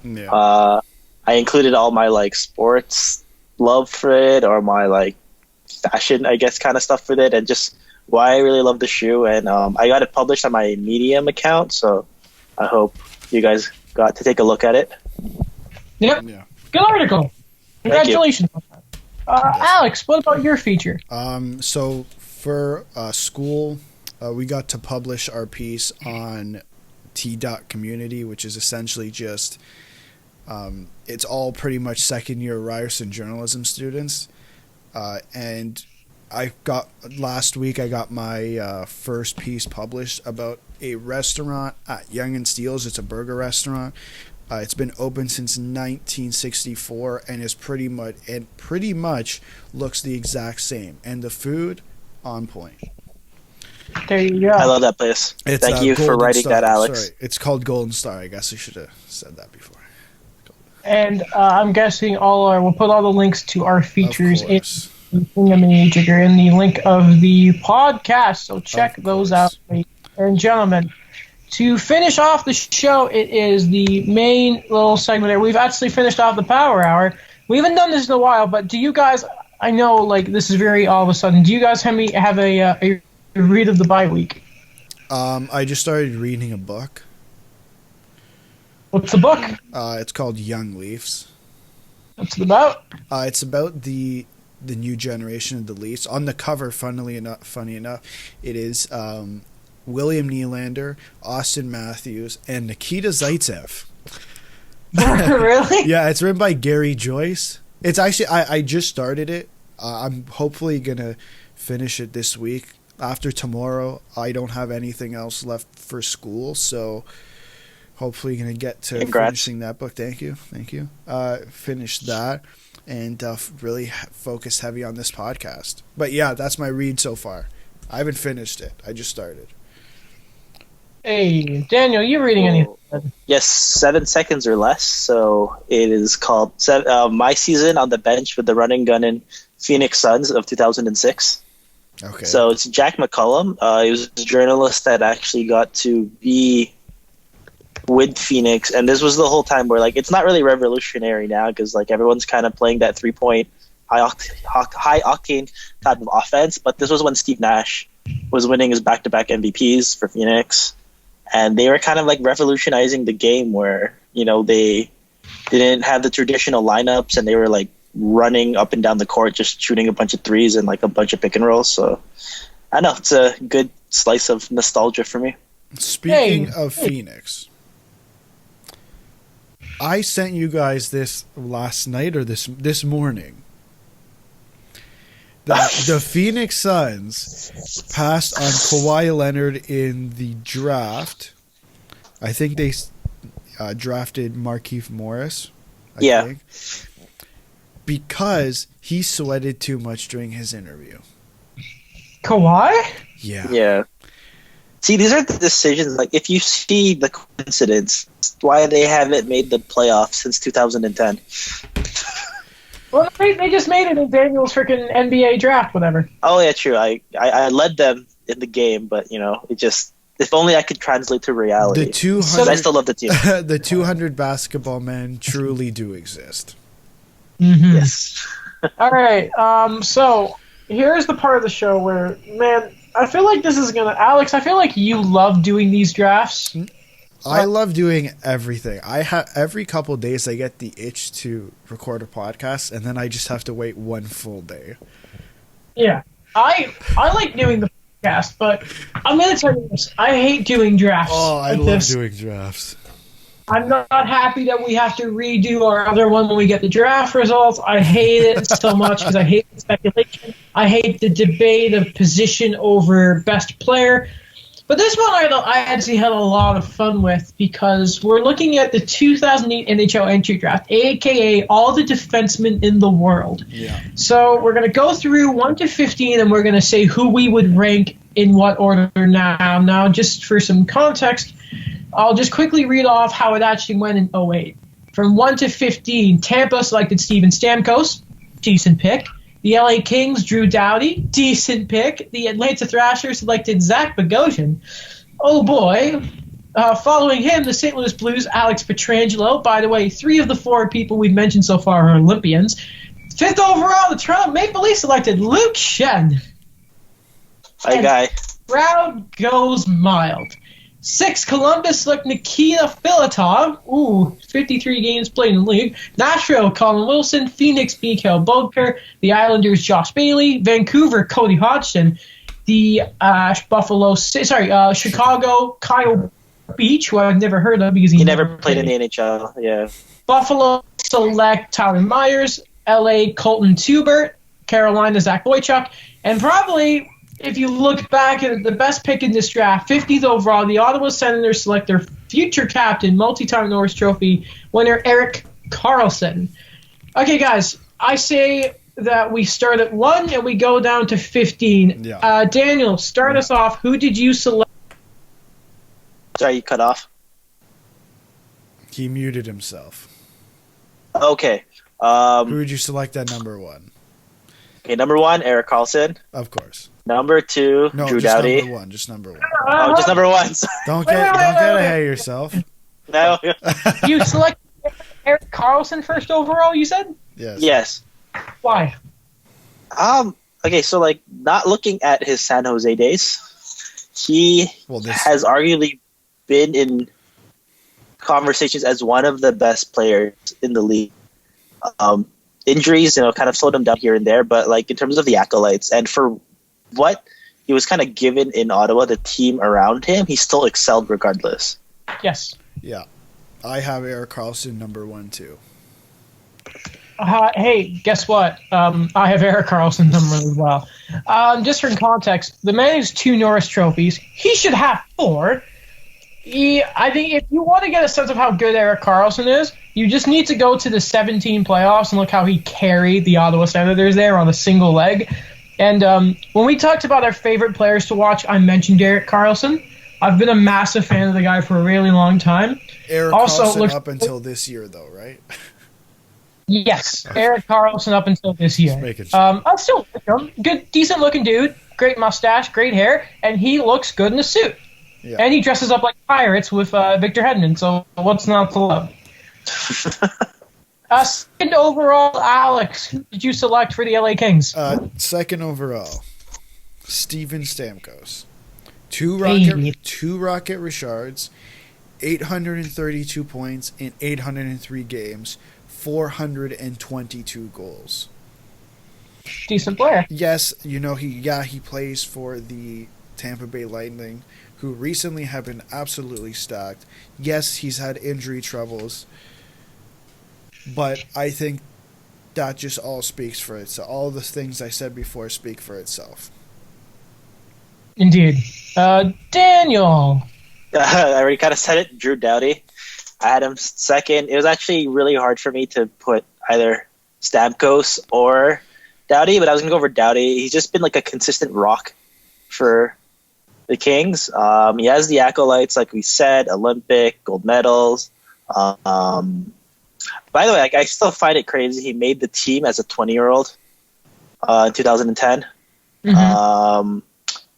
Yeah. I included all my sports love for it or my fashion, I guess, kind of stuff with it, and just why I really love the shoe. And I got it published on my Medium account, so I hope you guys got to take a look at it. Yep. Yeah. Good article. Congratulations on that. Alex, what about your feature? So for school we got to publish our piece on T.Community, which is essentially just it's all pretty much second-year Ryerson journalism students, and last week I got my first piece published about a restaurant at Young and Steele's. It's a burger restaurant. It's been open since 1964 and is pretty much looks the exact same. And the food on point. There you go. I love that place. Thank you for writing that, Alex. Sorry, it's called Golden Star. I guess I should have said that before. And I'm guessing we'll put all the links to our features in the link of the podcast. So check those out, ladies and gentlemen. To finish off the show, it is the main little segment there. We've actually finished off the Power Hour. We haven't done this in a while, but do you guys, I know this is very all of a sudden, do you guys have a read of the bye week? I just started reading a book. What's the book? It's called Young Leafs. What's it about? It's about the new generation of the Leafs. On the cover, funny enough, it is William Nylander, Austin Matthews, and Nikita Zaitsev. Really? Yeah, it's written by Gary Joyce. It's actually I just started it. I'm hopefully gonna finish it this week. After tomorrow, I don't have anything else left for school, so hopefully gonna get to finishing that book. Thank you. Finish that and really focus heavy on this podcast. But yeah, that's my read so far. I haven't finished it. I just started. Hey, Daniel, you reading anything? Yes, 7 seconds or less. So it is called My Season on the Bench with the Running Gun in Phoenix Suns of 2006. Okay. So it's Jack McCullum. He was a journalist that actually got to be with Phoenix, and this was the whole time where it's not really revolutionary now because everyone's kind of playing that 3-point high octane type of offense. But this was when Steve Nash was winning his back-to-back MVPs for Phoenix. And they were kind of revolutionizing the game where, they didn't have the traditional lineups and they were running up and down the court, just shooting a bunch of threes and a bunch of pick and rolls. So I know it's a good slice of nostalgia for me. Speaking of Phoenix, I sent you guys this last night or this morning. The Phoenix Suns passed on Kawhi Leonard in the draft. I think they drafted Markieff Morris. I think, because he sweated too much during his interview. Kawhi? Yeah. Yeah. See, these are the decisions. If you see the coincidence, why they haven't made the playoffs since 2010. Well, they just made it in Daniel's freaking NBA draft, whatever. Oh, yeah, true. I led them in the game, but, it just... If only I could translate to reality. The 200, I still love the team. The 200 basketball men truly do exist. Mm-hmm. Yes. All right. So here's the part of the show where, man, I feel like this is going to... Alex, I feel like you love doing these drafts. I love doing everything. Every couple of days I get the itch to record a podcast, and then I just have to wait one full day. Yeah, I like doing the podcast, but I'm gonna tell you this: I hate doing drafts. Oh, I love doing drafts. I'm not happy that we have to redo our other one when we get the draft results. I hate it so much because I hate the speculation. I hate the debate of position over best player. But this one I actually had a lot of fun with because we're looking at the 2008 NHL entry draft, a.k.a. all the defensemen in the world. Yeah. So we're going to go through 1 to 15, and we're going to say who we would rank in what order now. Now, just for some context, I'll just quickly read off how it actually went in 08. From 1 to 15, Tampa selected Steven Stamkos, decent pick. The LA Kings, Drew Doughty, decent pick. The Atlanta Thrashers selected Zach Bogosian. Oh boy. Following him, the St. Louis Blues, Alex Pietrangelo. By the way, 3 of the 4 people we've mentioned so far are Olympians. 5th overall, the Toronto Maple Leafs selected Luke Schenn. Hi, guy. Crowd goes mild. 6, Columbus select Nikita Filatov. Ooh, 53 games played in the league. Nashville, Colin Wilson. Phoenix, Mikhail Bodker. The Islanders, Josh Bailey. Vancouver, Cody Hodgson. the Chicago Kyle Beach, who I've never heard of because he never played in the NHL. Yeah. Buffalo select Tyler Myers, LA Colton Tubert, Carolina Zach Boychuk, and probably, if you look back at the best pick in this draft, 50th overall, the Ottawa Senators select their future captain, multi-time Norris Trophy winner Erik Karlsson. Okay, guys, I say that we start at 1 and we go down to 15. Yeah. Daniel, start us off. Who did you select? Sorry, you cut off. He muted himself. Okay. Who would you select at number 1? Okay, number 1, Erik Karlsson. Of course. Number 2, No, Drew just Doughty. number 1. Just number 1. Oh, just number 1. Don't get ahead of yourself. No. You selected Erik Karlsson first overall, you said? Yes. Yes. Why? Okay, so like not looking at his San Jose days, he has arguably been in conversations as one of the best players in the league. Injuries, kind of slowed him down here and there, but like in terms of the accolades and for what he was kind of given in Ottawa, the team around him, he still excelled regardless. Yes. Yeah. I have Erik Karlsson number 1 too. Hey, guess what? I have Erik Karlsson number as well. Just for context, the man has 2 Norris trophies. He should have 4. I think if you want to get a sense of how good Erik Karlsson is, you just need to go to the 17 playoffs and look how he carried the Ottawa Senators there on a single leg. And when we talked about our favorite players to watch, I mentioned Erik Karlsson. I've been a massive fan of the guy for a really long time. Erik Karlsson up until this year, though, right? Yes, Erik Karlsson up until this year. Sure. I still like him. Good, decent-looking dude. Great mustache, great hair, and he looks good in a suit. Yeah. And he dresses up like pirates with Victor Hedman, so what's not to love? Second overall, Alex, who did you select for the LA Kings? Second overall, Steven Stamkos. 2 Rocket Richards, 832 points in 803 games, 422 goals. Decent player. Yes, he plays for the Tampa Bay Lightning, who recently have been absolutely stacked. Yes, he's had injury troubles, but I think that just all speaks for itself. All the things I said before speak for itself. Indeed. Daniel. I already kind of said it. Drew Doughty. I had him second. It was actually really hard for me to put either Stamkos or Doughty, but I was going to go over Doughty. He's just been like a consistent rock for the Kings. He has the accolades, like we said, Olympic, gold medals. By the way, I still find it crazy. He made the team as a 20-year-old in 2010. Mm-hmm.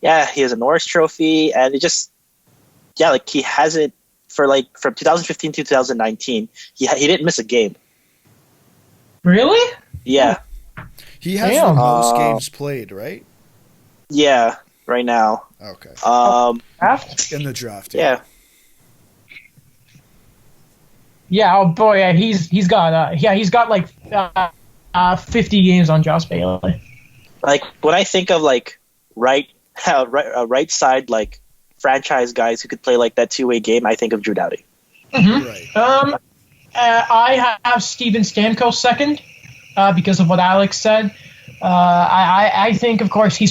He has a Norris Trophy, and it just, he hasn't, from 2015 to 2019, he didn't miss a game. Really? Yeah. He has the most games played, right? Yeah, right now. Okay. Draft? In the draft. Yeah. Yeah. Oh boy, yeah, he's got like 50 games on Josh Bailey. Like when I think of like right side like franchise guys who could play like that 2-way game, I think of Drew Doughty. Mm-hmm. Right. I have Steven Stamkos second because of what Alex said. I think, of course, he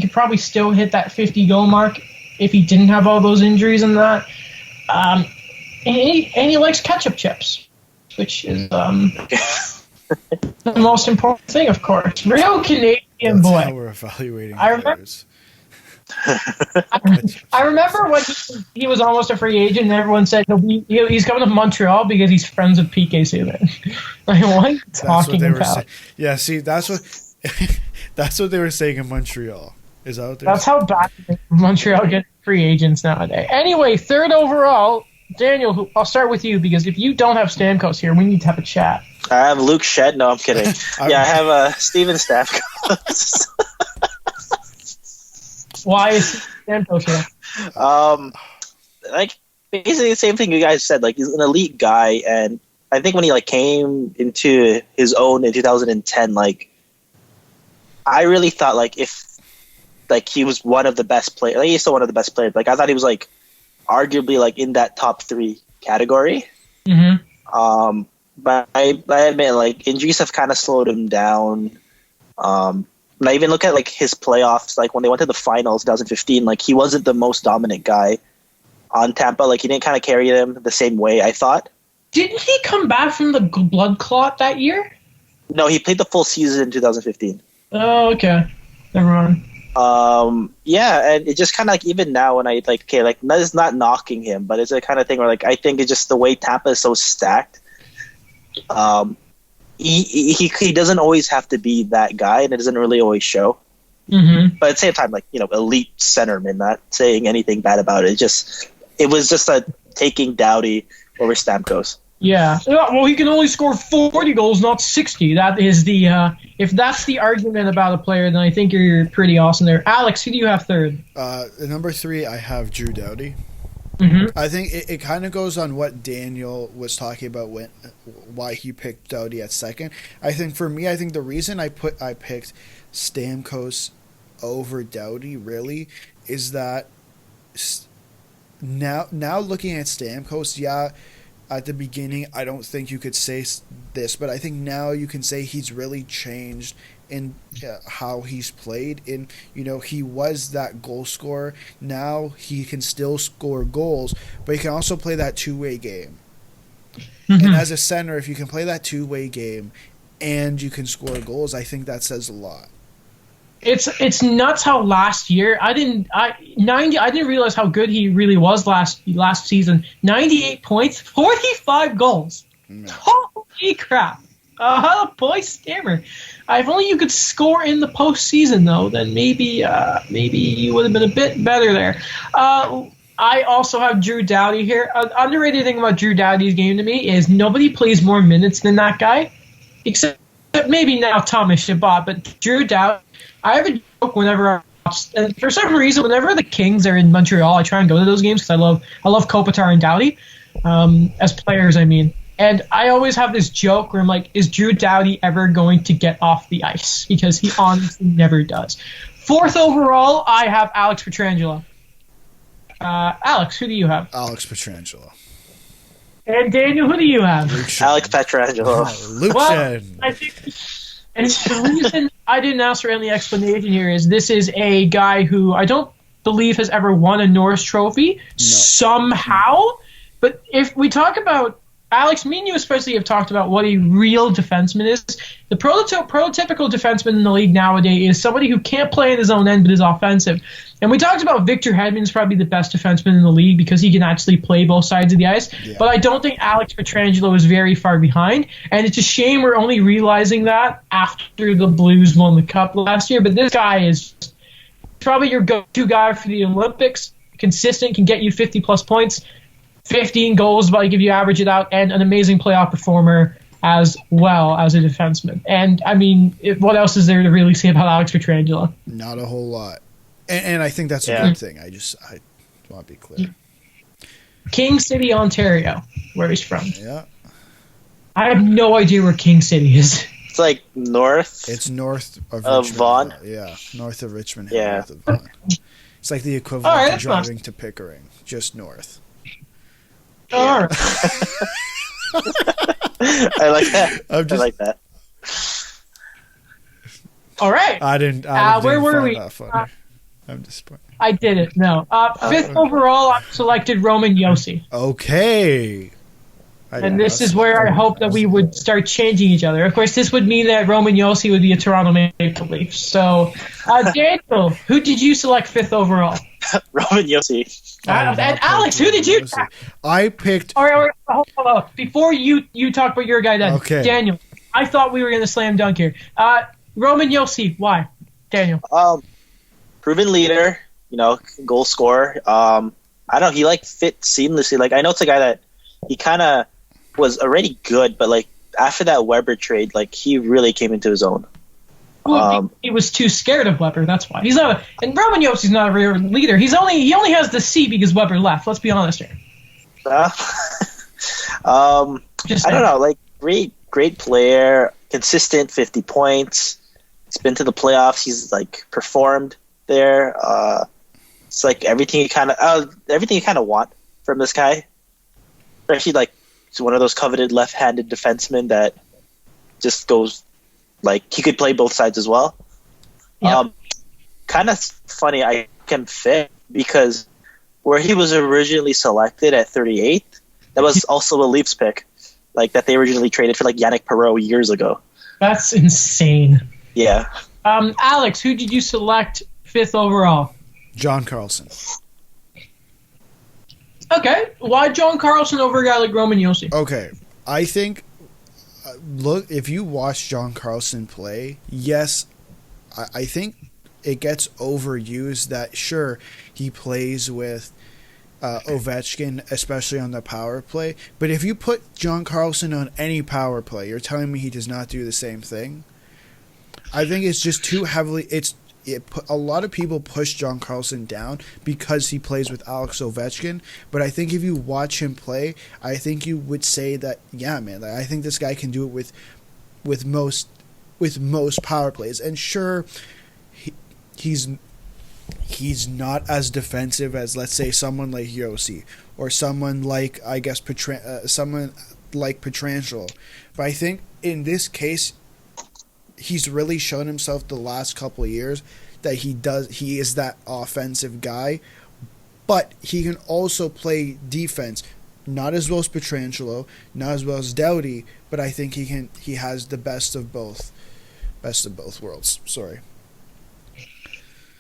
could probably still hit that 50 goal mark if he didn't have all those injuries and that. And he likes ketchup chips, which is the most important thing, of course. Real Canadian boy. That's how we're evaluating players. I remember when he was almost a free agent and everyone said he's coming to Montreal because he's friends with PK Subban. Like, what are you talking about? Yeah, see, that's what they were saying in Montreal. Is that what That's how bad Montreal get free agents nowadays. Anyway, third overall, Daniel, I'll start with you because if you don't have Stamkos here, we need to have a chat. I have Luke Schenn. No, I'm kidding. I have Steven Stamkos. Why is Stamkos here? Like basically the same thing you guys said. Like he's an elite guy, and I think when he like came into his own in 2010, like I really thought like if like he was one of the best players. Like, he's still one of the best players. Like I thought he was like arguably like in that top 3 category. Mm-hmm. But I admit, like, injuries have kind of slowed him down. And I even look at like his playoffs, like when they went to the finals 2015, like he wasn't the most dominant guy on Tampa. Like he didn't kind of carry them the same way I thought. Didn't he come back from the blood clot that year? No, he played the full season in 2015. Oh, okay. Never mind. Yeah, and it just kind of like even now when I like, okay, like it's not knocking him, but it's a kind of thing where like I think it's just the way Tampa is so stacked. He doesn't always have to be that guy, and it doesn't really always show. Mm-hmm. But at the same time, like, you know, elite centerman, not saying anything bad about it. It was just a taking Doughty over Stamkos. Yeah. Well, he can only score 40 goals, not 60. That is the if that's the argument about a player, then I think you're pretty awesome there. Alex, who do you have third? Number 3, I have Drew Doughty. Mm-hmm. I think it kind of goes on what Daniel was talking about why he picked Doughty at second. I think for me, the reason I picked Stamkos over Doughty really is that now looking at Stamkos, yeah, at the beginning I don't think you could say this, but I think now you can say he's really changed in how he's played. In, you know, he was that goal scorer. Now he can still score goals, but he can also play that two-way game. Mm-hmm. And as a center, if you can play that two-way game and you can score goals, I think that says a lot. It's nuts how last year I didn't realize how good he really was last season. 98 points, 45 goals. No. Holy crap! Boy, stammer. If only you could score in the postseason, though, then maybe you would have been a bit better there. I also have Drew Doughty here. An underrated thing about Drew Doughty's game to me is nobody plays more minutes than that guy, except maybe now Thomas Chabot. But Drew Doughty, I have a joke whenever I watch, and for some reason, whenever the Kings are in Montreal, I try and go to those games because I love Kopitar and Doughty, as players, I mean. And I always have this joke where I'm like, is Drew Doughty ever going to get off the ice? Because he honestly never does. 4th overall, I have Alex Pietrangelo. Alex, who do you have? Alex Pietrangelo. And Daniel, who do you have? Alex Pietrangelo. Luke well, Schenn. I think, and the reason I didn't ask for any explanation here is this is a guy who I don't believe has ever won a Norris Trophy somehow. But if we talk about Alex, me and you especially have talked about what a real defenseman is. The prototypical defenseman in the league nowadays is somebody who can't play in his own end but is offensive. And we talked about Victor Hedman's probably the best defenseman in the league because he can actually play both sides of the ice. Yeah. But I don't think Alex Pietrangelo is very far behind. And it's a shame we're only realizing that after the Blues won the Cup last year. But this guy is probably your go-to guy for the Olympics. Consistent, can get you 50-plus points. 15 goals, but if you average it out, and an amazing playoff performer as well as a defenseman. And, I mean, what else is there to really say about Alex Pietrangelo? Not a whole lot. And I think that's a good thing. I want to be clear. King City, Ontario, where he's from. Yeah. I have no idea where King City is. It's like north. It's north of Richmond. Vaughan. Yeah, north of Richmond. Yeah. North of Vaughan. It's like the equivalent of driving to Pickering, just north. All right. I like that. I like that. All right. I didn't where were we? I'm disappointed. I did it. No. 5th overall, I selected Roman Josi. Okay. And this is where I hope that we would start changing each other. Of course, this would mean that Roman Josi would be a Toronto Maple Leaf. So, Daniel, who did you select 5th overall? Roman Josi. And Alex, who did you pick? I picked... All right, hold on. Before you talk about your guy, then, okay. Daniel, I thought we were going to slam dunk here. Roman Josi, why? Daniel. Proven leader, goal scorer. I don't know, he fit seamlessly. I know it's a guy that he kind of was already good, but after that Weber trade, he really came into his own. Well, he was too scared of Weber. That's why he's not. And Roman Josi's not a real leader. He only has the C because Weber left. Let's be honest here. I don't know. Great player, consistent, 50 points. He's been to the playoffs. He's performed. there. It's like everything you kind of want from this guy. Especially like he's one of those coveted left-handed defensemen that just goes like he could play both sides as well. Yep. Kind of funny. I can fit because where he was originally selected at 38, that was also a Leafs pick, like that they originally traded for like Yannick Perreault years ago. That's insane. Yeah. Alex, who did you select 5th overall? John Carlson. Okay, why John Carlson over a guy like Roman Josi? Okay, I think, look, if you watch John Carlson play, yes, I think it gets overused that, sure, he plays with Ovechkin, especially on the power play, but if you put John Carlson on any power play, you're telling me he does not do the same thing? I think it's just too heavily, a lot of people push John Carlson down because he plays with Alex Ovechkin, but I think if you watch him play, I think you would say that, yeah, man, I think this guy can do it with most power plays. And sure, he's not as defensive as, let's say, someone like Josi or someone like, I guess, someone like Pietrangelo. But I think in this case, he's really shown himself the last couple of years that he is that offensive guy, but he can also play defense. Not as well as Pietrangelo, not as well as Doughty, but I think he has the best of both worlds. Sorry.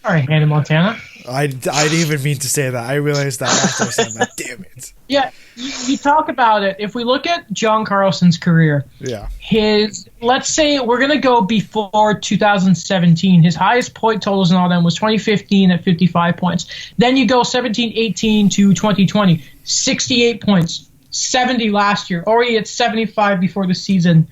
All right, Hannah Montana. I didn't even mean to say that. I realized that after I said that. Damn it. Yeah, you talk about it. If we look at John Carlson's career, yeah, let's say we're going to go before 2017. His highest point totals and all them was 2015 at 55 points. Then you go 17-18 to 2020, 68 points, 70 last year, already at 75 before the season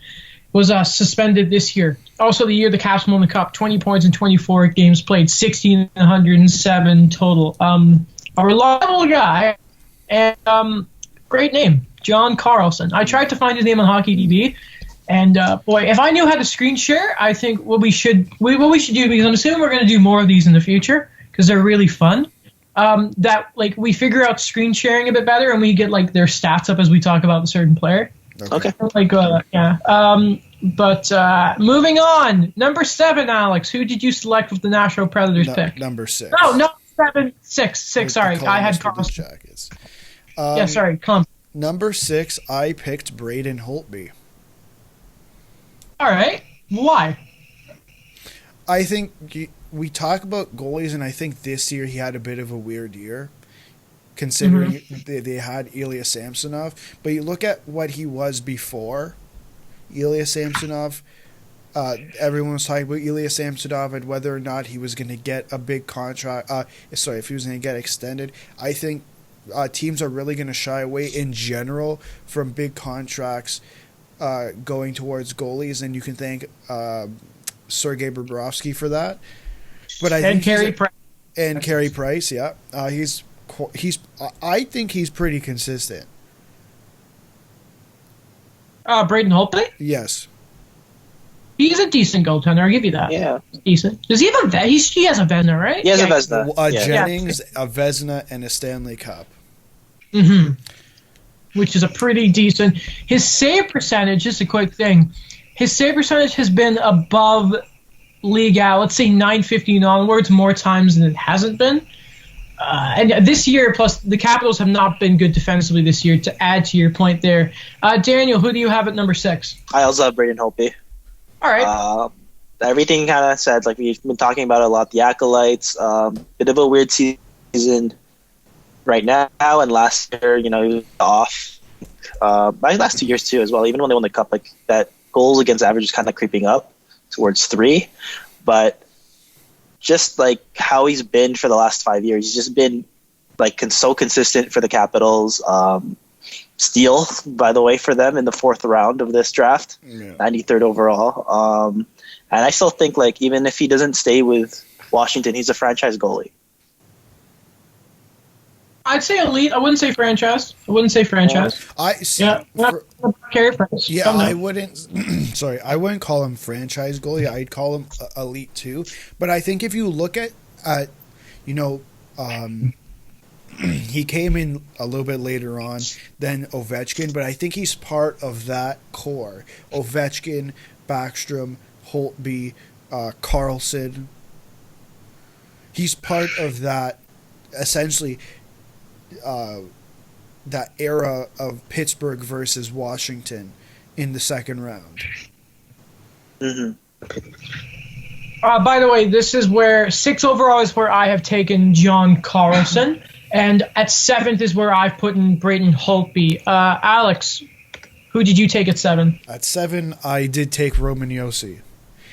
was suspended this year. Also, the year the Caps won the Cup, 20 points in 24 games played, 1,607 total. A reliable guy, and great name, John Carlson. I tried to find his name on HockeyDB, and boy, if I knew how to screen share, I think what we should do, because I'm assuming we're going to do more of these in the future because they're really fun. That like we figure out screen sharing a bit better, and we get like their stats up as we talk about the certain player. Okay. Like yeah. But moving on, number 7, Alex. Who did you select with the Nashville Predators pick? Number 6. No, 7, 6. Sorry, I had Carlson. Yeah, sorry, come. Number 6, I picked Braden Holtby. All right, why? I think we talk about goalies, and I think this year he had a bit of a weird year, considering they had Ilya Samsonov. But you look at what he was before Ilya Samsonov. Everyone was talking about Ilya Samsonov and whether or not he was going to get a big contract. If he was going to get extended. I think teams are really going to shy away in general from big contracts going towards goalies, and you can thank Sergei Bobrovsky for that. But I think Carey Price, yeah, I think he's pretty consistent. Braden Holtby? Yes. He's a decent goaltender, I'll give you that. Yeah. Decent. Does he have a Vezina? He has a Vezina, right? He has a Vezina. Jennings, a Vezina, and a Stanley Cup. Mm-hmm. Which is a pretty decent... His save percentage, just a quick thing, his save percentage has been above league out, let's say 950 and onwards, more times than it hasn't been. And this year, plus the Capitals have not been good defensively this year, to add to your point there. Daniel, who do you have at number 6? I also have Braden Holtby. All right. Everything kind of said, like we've been talking about a lot, the acolytes, bit of a weird season right now, and last year, he was off. My last 2 years too as well, even when they won the Cup, like that goals against average is kind of creeping up towards 3, but just like how he's been for the last 5 years, he's just been like so consistent for the Capitals. Steal, by the way, for them in the 4th round of this draft, 93rd overall. And I still think like even if he doesn't stay with Washington, he's a franchise goalie. I'd say elite. I wouldn't say franchise. Carey Price. Yeah, I wouldn't. Sorry, I wouldn't call him franchise goalie. I'd call him elite too. But I think if you look at he came in a little bit later on than Ovechkin, but I think he's part of that core. Ovechkin, Backstrom, Holtby, Carlson. He's part of that, essentially, that era of Pittsburgh versus Washington in the second round. Mm-hmm. By the way, this is where 6 overall is where I have taken John Carlson, and at 7th is where I've put in Braden Holtby. Alex, who did you take at 7? At 7, I did take Roman Josi.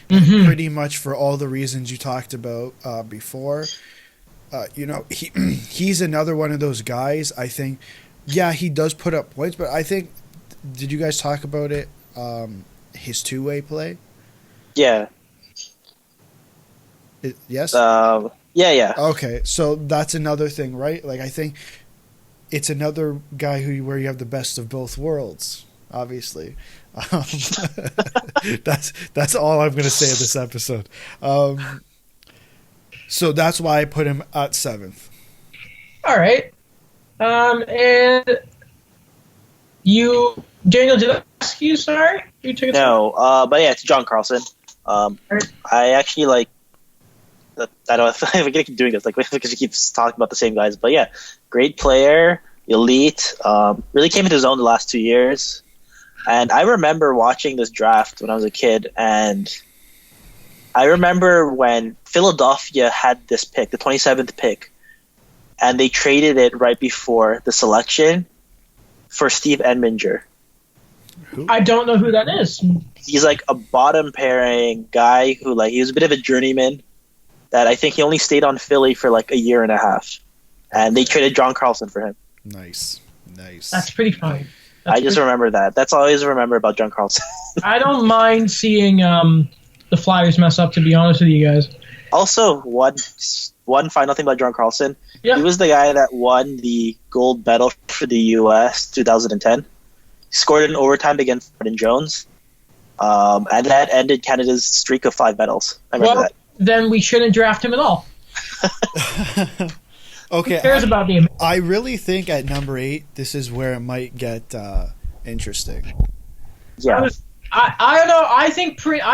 Mm-hmm. Pretty much for all the reasons you talked about before. He's another one of those guys, I think. Yeah, he does put up points, but I think, did you guys talk about it? His two-way play? Yeah. Yes? Yeah. Okay, so that's another thing, right? Like, I think it's another guy where you have the best of both worlds, obviously. That's all I'm going to say in this episode. So that's why I put him at 7th. All right. And you, Daniel, did I ask you, sorry? You took it. No, but yeah, it's John Carlson. I actually like. I don't know if I'm gonna keep doing this, like because he keeps talking about the same guys. But yeah, great player, elite. Really came into his own the last 2 years. And I remember watching this draft when I was a kid, and I remember when Philadelphia had this pick, the 27th pick, and they traded it right before the selection for Steve Edminger. Who? I don't know who that is. He's like a bottom pairing guy who he was a bit of a journeyman that I think he only stayed on Philly for like a year and a half. And they traded John Carlson for him. Nice. That's pretty funny. I just remember that. That's all I always remember about John Carlson. I don't mind seeing the Flyers mess up, to be honest with you guys. Also, one final thing about John Carlson. Yeah. He was the guy that won the gold medal for the U.S. 2010. He scored in overtime against Martin Jones. And that ended Canada's streak of 5 medals. I remember that. Then we shouldn't draft him at all. Okay. Who cares about being? I really think at number 8, this is where it might get interesting. Yeah. I don't know. I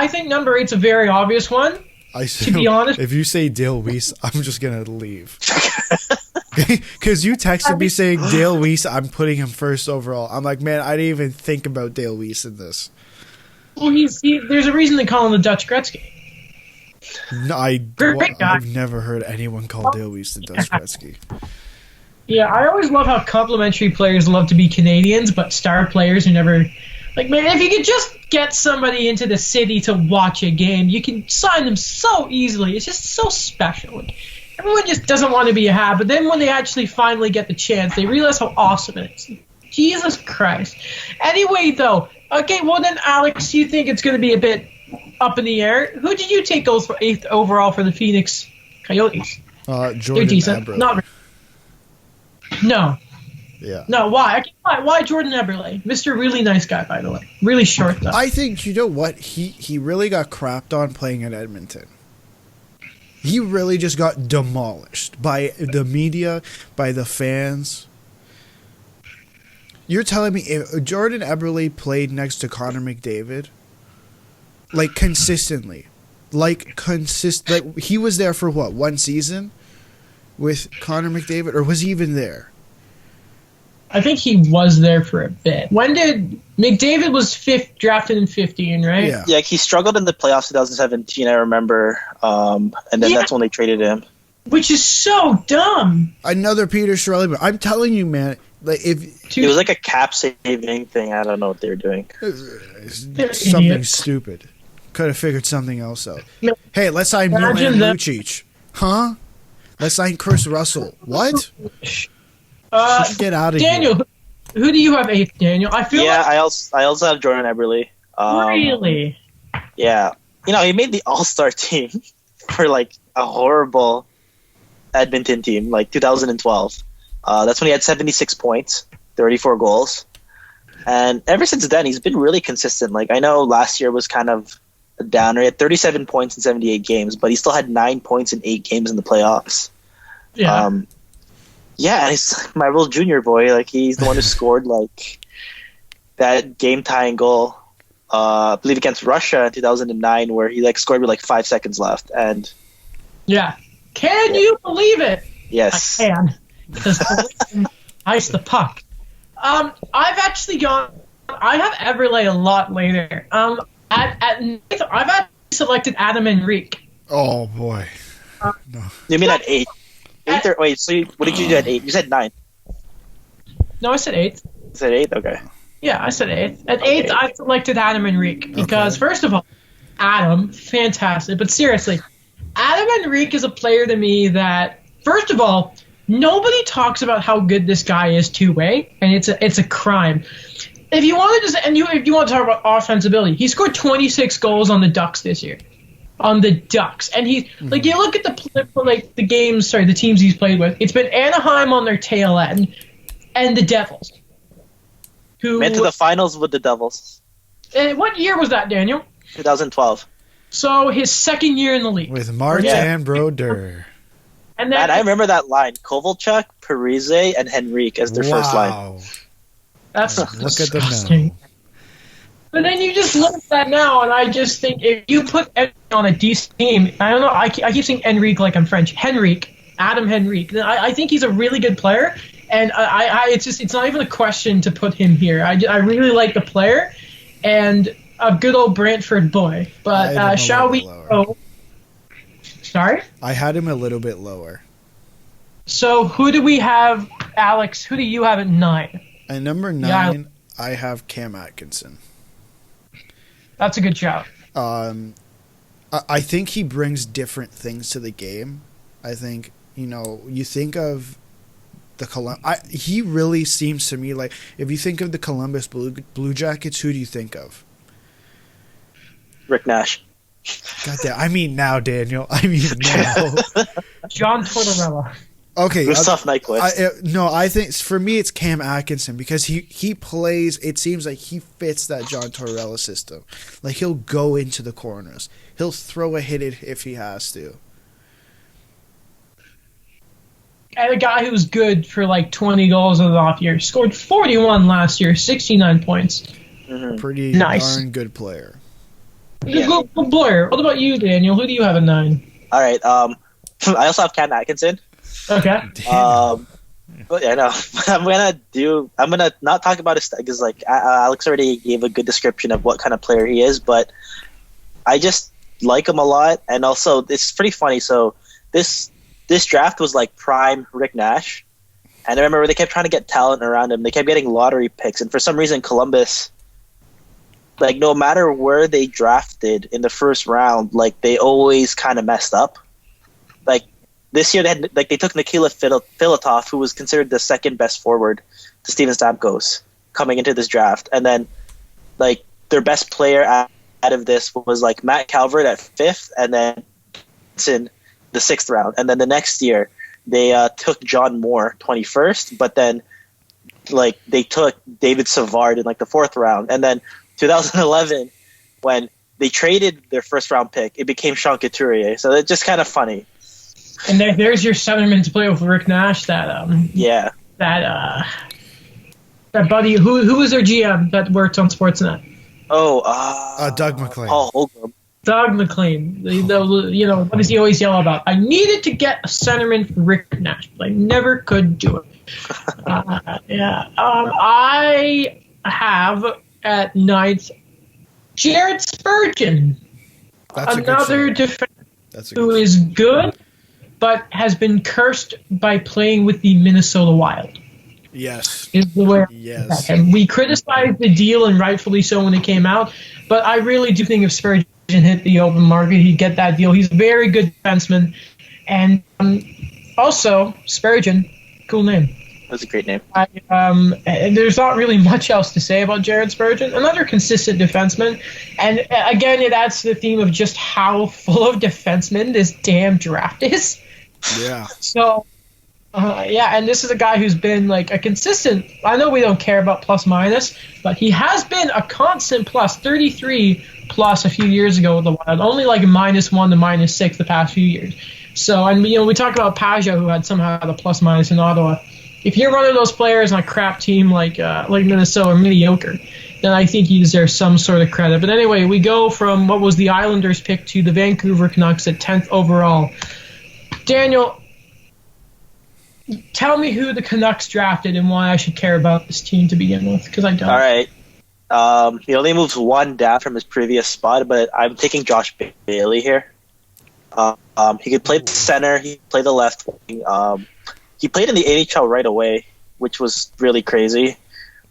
think number 8's a very obvious one. To be honest, if you say Dale Weiss, I'm just gonna leave. Because you texted me saying Dale Weiss, I'm putting him first overall. I'm like, man, I didn't even think about Dale Weiss in this. Well, there's a reason they call him the Dutch Gretzky. No, I've never heard anyone call Dale Weiss the Dutch Gretzky. Yeah, I always love how complimentary players love to be Canadians, but star players are never... Like, man, if you could just get somebody into the city to watch a game, you can sign them so easily. It's just so special. Like, everyone just doesn't want to be a hat, but then when they actually finally get the chance, they realize how awesome it is. Jesus Christ. Anyway, though, okay, well then, Alex, you think it's going to be a bit up in the air. Who did you take those for 8th overall for the Phoenix Coyotes? Jordan Eberle. Not really. No. Yeah. No, why? Why Jordan Eberle? Mr. Really nice guy, by the way. Really short, though. I think, you know what? He really got crapped on playing in Edmonton. He really just got demolished by the media, by the fans. You're telling me if Jordan Eberle played next to Connor McDavid, like consistently, like he was there for what, 1 season with Connor McDavid, or was he even there? I think he was there for a bit. When did McDavid was drafted in 15, right? Yeah, he struggled in the playoffs 2017, I remember. And then that's when they traded him. Which is so dumb. Another Peter Chiarelli, but I'm telling you, man, like it was like a cap saving thing. I don't know what they were doing. Something stupid. Could have figured something else out. Hey, let's sign Milan Lucic. Huh? Let's sign Chris Russell. What? Get out of Daniel, here. Who do you have 8th, Daniel? I also have Jordan Eberle. Really? Yeah. He made the All-Star team for like a horrible Edmonton team, like 2012. That's when he had 76 points, 34 goals. And ever since then, he's been really consistent. Like, I know last year was kind of downer. He had 37 points in 78 games, but he still had 9 points in 8 games in the playoffs. Yeah. And he's my real junior boy. Like, he's the one who scored like that game-tying goal, I believe against Russia in 2009, where he like scored with like 5 seconds left. And yeah. Can you believe it? yes, I can. Because ice the puck. I've actually gone. I have Everlay a lot later. At ninth, I've actually selected Adam Henrique. Oh boy. No. You mean at 8? Wait, so what did you do at 8? You said 9. No, I said 8th. You said 8? Okay. Yeah, I said 8th. At 8th, I selected Adam Henrique because, first of all, Adam, fantastic. But seriously, Adam Henrique is a player to me that, first of all, nobody talks about how good this guy is two-way, and it's a crime. If you want to talk about offensibility, he scored 26 goals on the Ducks this year. On the Ducks, and he's like, you look at the teams he's played with. It's been Anaheim on their tail end, and the Devils. Who went to the finals with the Devils. What year was that, Daniel? 2012. So his second year in the league with Martin Brodeur. And then I remember that line: Kovalchuk, Parise, and Henrique as their first line. That's look at them now. But then you just look at that now, and I just think if you put Henrique on a decent team, I don't know. I keep saying Henrique like I'm French. Adam Henrique. I think he's a really good player, and it's not even a question to put him here. I really like the player, and a good old Brantford boy. But shall we go? Sorry? I had him a little bit lower. So who do we have, Alex? Who do you have at 9? At number 9, I have Cam Atkinson. That's a good shout. I think he brings different things to the game. I think, you think of the he really seems to me like, if you think of the Columbus Blue Jackets, who do you think of? Rick Nash. God damn, I mean now, Daniel. I mean now. John Tortorella. Okay. Gustav Nyquist. I think for me it's Cam Atkinson because he plays, it seems like he fits that John Tortorella system. Like, he'll go into the corners. He'll throw a hit if he has to. And a guy who's good for like 20 goals in the off year. Scored 41 last year, 69 points. Mm-hmm. Pretty nice. darn good player. Yeah. Good player. What about you, Daniel? Who do you have at 9? All right. I also have Cam Atkinson. Okay. But yeah, no. I'm gonna not talk about his because like Alex already gave a good description of what kind of player he is, but I just like him a lot, and also it's pretty funny. So this draft was like prime Rick Nash, and I remember they kept trying to get talent around him. They kept getting lottery picks, and for some reason Columbus, like, no matter where they drafted in the first round, like, they always kind of messed up. Like, this year they took Nikita Filatov, who was considered the second best forward to Steven Stamkos coming into this draft, and then like their best player out of this was like Matt Calvert at 5th, and then in the 6th round, and then the next year they took John Moore 21st, but then like they took David Savard in like the 4th round, and then 2011 when they traded their first round pick, it became Sean Couturier. So it's just kind of funny. And there's your centerman to play with Rick Nash. That buddy who was their GM that worked on Sportsnet? Doug McLean. Paul Holgram. Doug McLean. What does he always yell about? I needed to get a centerman for Rick Nash, but I never could do it. I have at 9th Jared Spurgeon. That's another defense who is good, but has been cursed by playing with the Minnesota Wild. Yes. Is the way. Yes. And we criticized the deal, and rightfully so, when it came out. But I really do think if Spurgeon hit the open market, he'd get that deal. He's a very good defenseman. And also, Spurgeon, cool name. That's a great name. And there's not really much else to say about Jared Spurgeon. Another consistent defenseman. And again, it adds to the theme of just how full of defensemen this damn draft is. Yeah. So Yeah, and this is a guy who's been like a consistent. I know we don't care about plus minus, but he has been a constant plus 33 plus a few years ago with the Wild. Only like -1 to -6 the past few years. So, and we talk about Pajot, who had somehow the plus minus in Ottawa. If you're one of those players on a crap team like Minnesota or mediocre, then I think he deserves some sort of credit. But anyway, we go from what was the Islanders pick to the Vancouver Canucks at 10th overall. Daniel, tell me who the Canucks drafted and why I should care about this team to begin with, because I don't. All right. He only moves one down from his previous spot, but I'm taking Josh Bailey here. He could play the center. He could play the left wing. He played in the AHL right away, which was really crazy.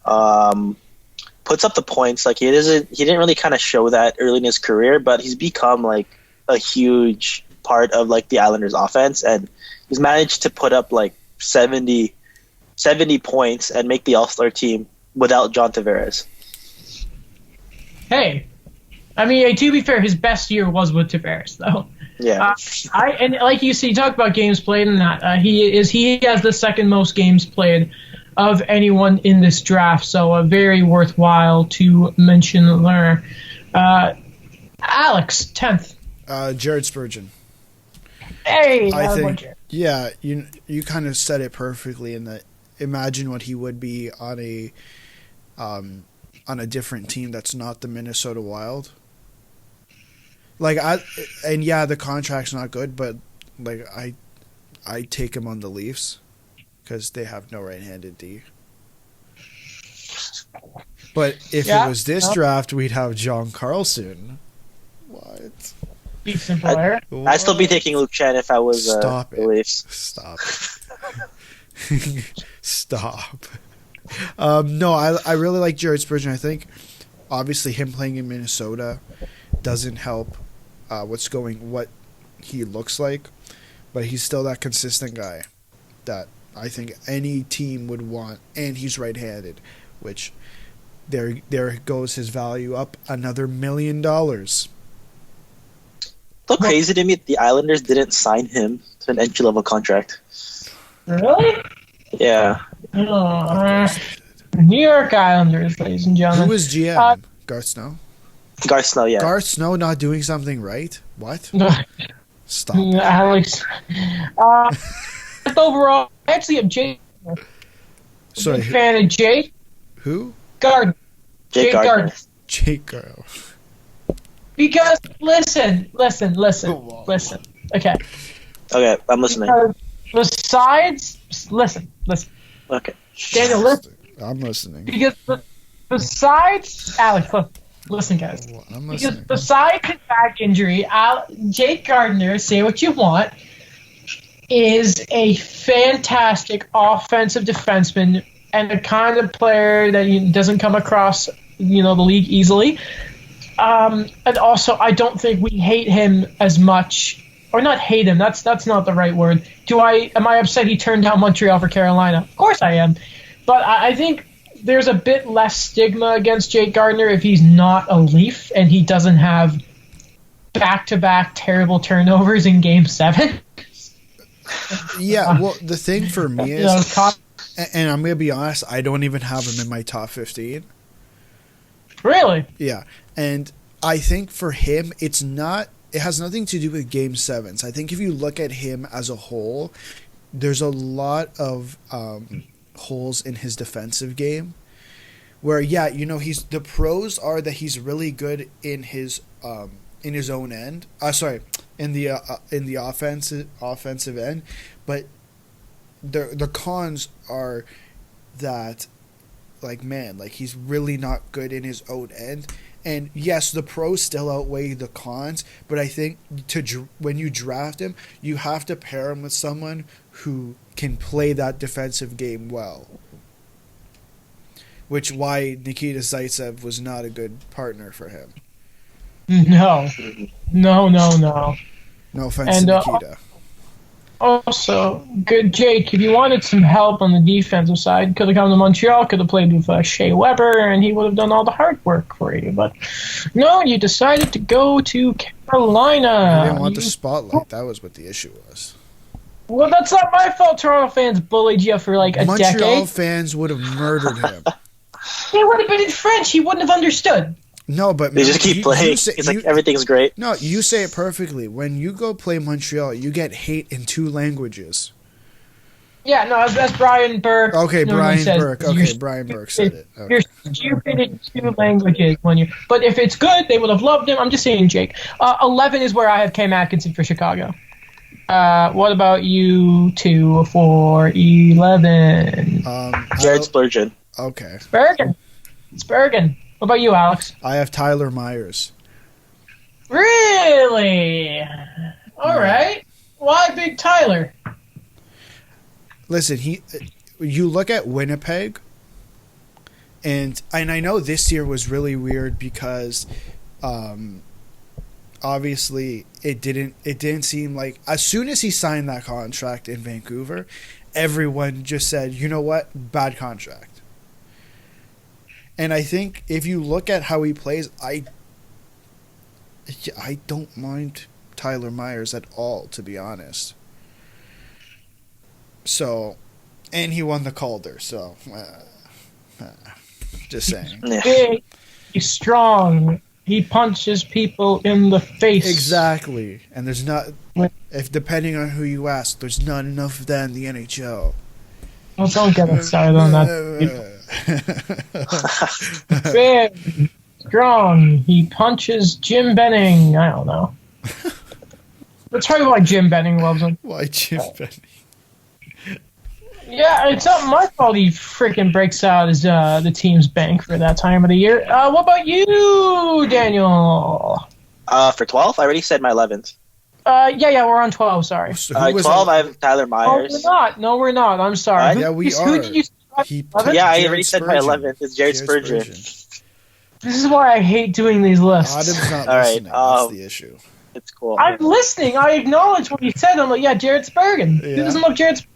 Puts up the points. Like he didn't really kind of show that early in his career, but he's become like a huge part of like the Islanders' offense, and he's managed to put up like 70 points and make the All-Star team without John Tavares. Hey, I mean, to be fair, his best year was with Tavares, though. Yeah. And like you talk about games played and that. He has the second most games played of anyone in this draft, so very worthwhile to mention there. Alex, 10th. Jared Spurgeon. Hey, I think, yeah, you kind of said it perfectly in that. Imagine what he would be on a different team that's not the Minnesota Wild. Like the contract's not good, but like I take him on the Leafs because they have no right-handed D. But if it was this draft, we'd have John Carlson. What? Decent player. I'd still be taking Luke Schenn if I was the Leafs. Stop it. Stop. No, I really like Jared Spurgeon. I think obviously him playing in Minnesota doesn't help what he looks like, but he's still that consistent guy that I think any team would want, and he's right-handed, which there goes his value up another $1 million. So crazy to me the Islanders didn't sign him to an entry-level contract. Really? Yeah. New York Islanders, ladies and gentlemen. Who was GM? Garth Snow? Garth Snow, yeah. Garth Snow not doing something right? What? Stop. Alex. Overall, I actually have Jake. Sorry. Big fan of Jake. Who? Gardner. Jake Gardner. Jake Gardner. Because, listen. Okay. Okay, I'm listening. Listen. Okay. Daniel, listen. I'm listening. Because besides, Alex, listen, guys. I'm listening. Because besides his back injury, Jake Gardner, say what you want, is a fantastic offensive defenseman and the kind of player that doesn't come across, the league easily. And also, I don't think we hate him as much, or not hate him. That's not the right word. Am I upset he turned down Montreal for Carolina? Of course I am. But I think there's a bit less stigma against Jake Gardner if he's not a Leaf and he doesn't have back-to-back terrible turnovers in Game 7. Yeah, well, the thing for me is, and I'm going to be honest, I don't even have him in my top 15. Really? Yeah, and I think for him, it has nothing to do with Game 7s. I think if you look at him as a whole, there's a lot of holes in his defensive game where, the pros are that he's really good in his own end. In the offensive end, but the cons are that, he's really not good in his own end. And yes, the pros still outweigh the cons, but I think when you draft him, you have to pair him with someone who can play that defensive game well. Why Nikita Zaitsev was not a good partner for him. No. No offense to Nikita. Also, good Jake, if you wanted some help on the defensive side, could have come to Montreal, could have played with Shea Weber, and he would have done all the hard work for you. But no, you decided to go to Carolina. I didn't want the spotlight. That was what the issue was. Well, that's not my fault. Toronto fans bullied you for like a Montreal decade. fans would have murdered him. He would have been in French. He wouldn't have understood. No, but They just keep playing. It's like everything's great. No, you say it perfectly. When you go play Montreal, you get hate in 2 languages. Yeah, no, that's Brian Burke. Okay, normally Brian says, Burke. Okay, Brian Burke said it. Okay. You're stupid in 2 languages when you. But if it's good, they would have loved him. I'm just saying, Jake. 11 is where I have Cam Atkinson for Chicago. What about you 2 for 11? Jared Spurgeon. Okay. Spurgeon. What about you, Alex? I have Tyler Myers. Really? All right. Why Big Tyler? Listen, you look at Winnipeg, and I know this year was really weird because obviously it didn't seem like as soon as he signed that contract in Vancouver, everyone just said, you know what, bad contract. And I think if you look at how he plays, I don't mind Tyler Myers at all, to be honest. So, and he won the Calder, so just saying. Big, he's strong. He punches people in the face. Exactly. And there's not, if depending on who you ask, there's not enough of that in the NHL. Well, don't get us started on that. Big, strong. He punches Jim Benning. I don't know. Let's tell you why Jim Benning loves him. Why Jim Benning? Yeah, it's not my fault he freaking breaks out his the team's bank for that time of the year. What about you, Daniel? For 12, I already said my 11th. Yeah, we're on 12, sorry. So 12, I have Tyler Myers. No, we're not. I'm sorry. Yeah, we are. Who did you Yeah, I already said my 11th. It's Jared Spurgeon. This is why I hate doing these lists. Adam's not All listening. right, That's the issue. It's cool. I'm listening. I acknowledge what he said. I'm like, yeah, Jared Spurgeon. Yeah. Who doesn't love Jared Spurgeon?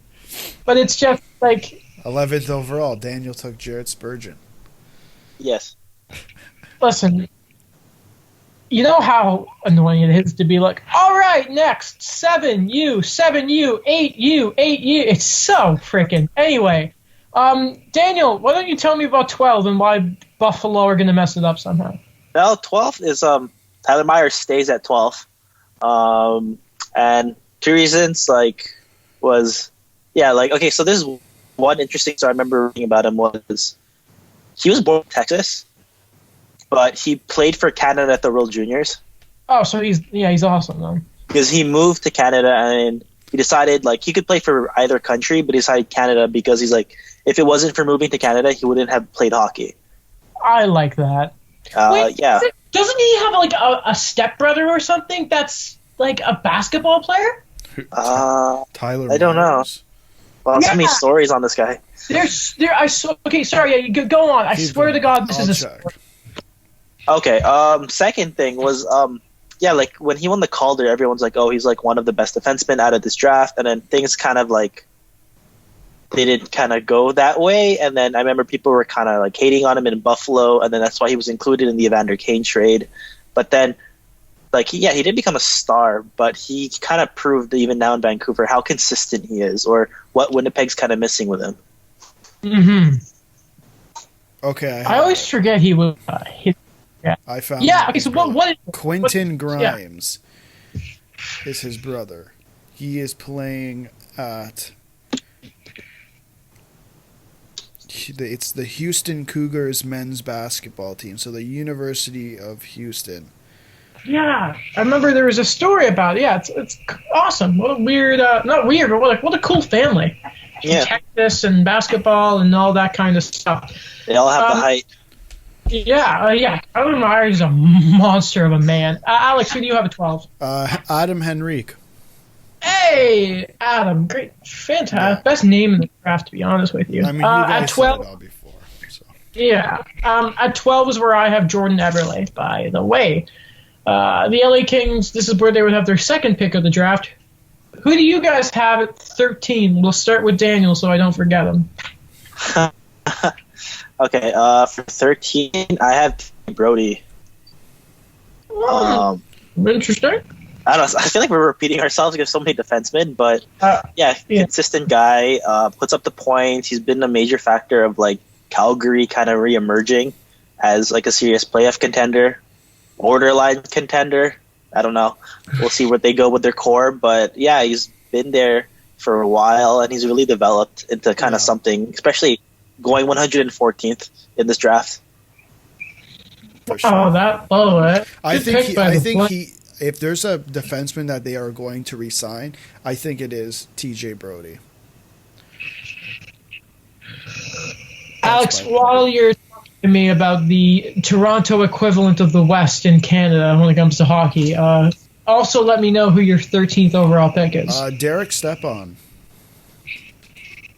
But it's just like... 11th overall, Daniel took Jared Spurgeon. Yes. Listen, you know how annoying it is to be like, all right, next, 7U, 8U, 8U. It's so freaking... Anyway, Daniel, why don't you tell me about 12 and why Buffalo are going to mess it up somehow? Well, 12 is... Tyler Myers stays at 12. And 2 reasons, okay, so this is one interesting story I remember reading about him was he was born in Texas, but he played for Canada at the World Juniors. Oh, so he's awesome, though. Because he moved to Canada and he decided, he could play for either country, but he decided Canada because he's like, if it wasn't for moving to Canada, he wouldn't have played hockey. I like that. Wait, yeah. Doesn't he have, a stepbrother or something that's, a basketball player? Tyler I don't know. Well, so many stories on this guy. Okay, sorry, go on. I swear to God, this is a story. Okay, second thing was, when he won the Calder, everyone's like, oh, he's, one of the best defensemen out of this draft, and then things kind of, they didn't kind of go that way, and then I remember people were kind of, hating on him in Buffalo, and then that's why he was included in the Evander Kane trade. But then, he did become a star, but he kind of proved even now in Vancouver how consistent he is, or what Winnipeg's kind of missing with him. Mm-hmm. Okay. I always forget he was. I found. Yeah. Okay. So what is Quentin Grimes is his brother. He is playing at. It's the Houston Cougars men's basketball team, so the University of Houston. Yeah, I remember there was a story about it. Yeah, it's awesome. What a weird, not weird, but what a cool family. Yeah. Texas and basketball and all that kind of stuff. They all have the height. Yeah. Tyler Myers is a monster of a man. Alex, who do you have at 12? Adam Henrique. Hey, Adam, great, fantastic, best name in the draft, to be honest with you. I mean, you guys at 12, said it all before. So. Yeah, at 12 is where I have Jordan Eberle. By the way, the LA Kings. This is where they would have their second pick of the draft. Who do you guys have at 13? We'll start with Daniel, so I don't forget him. Okay, for 13, I have Brody. Interesting. I don't know. I feel like we're repeating ourselves. We have so many defensemen, but consistent guy. Puts up the points. He's been a major factor of like Calgary kind of re-emerging as like a serious playoff contender, borderline contender. I don't know. We'll see where they go with their core, but yeah, he's been there for a while and he's really developed into kind of something, especially going 114th in this draft. For sure. I think he. If there's a defenseman that they are going to re-sign, I think it is TJ Brody. Alex, while you're talking to me about the Toronto equivalent of the West in Canada when it comes to hockey, also let me know who your 13th overall pick is. Derek Stepan.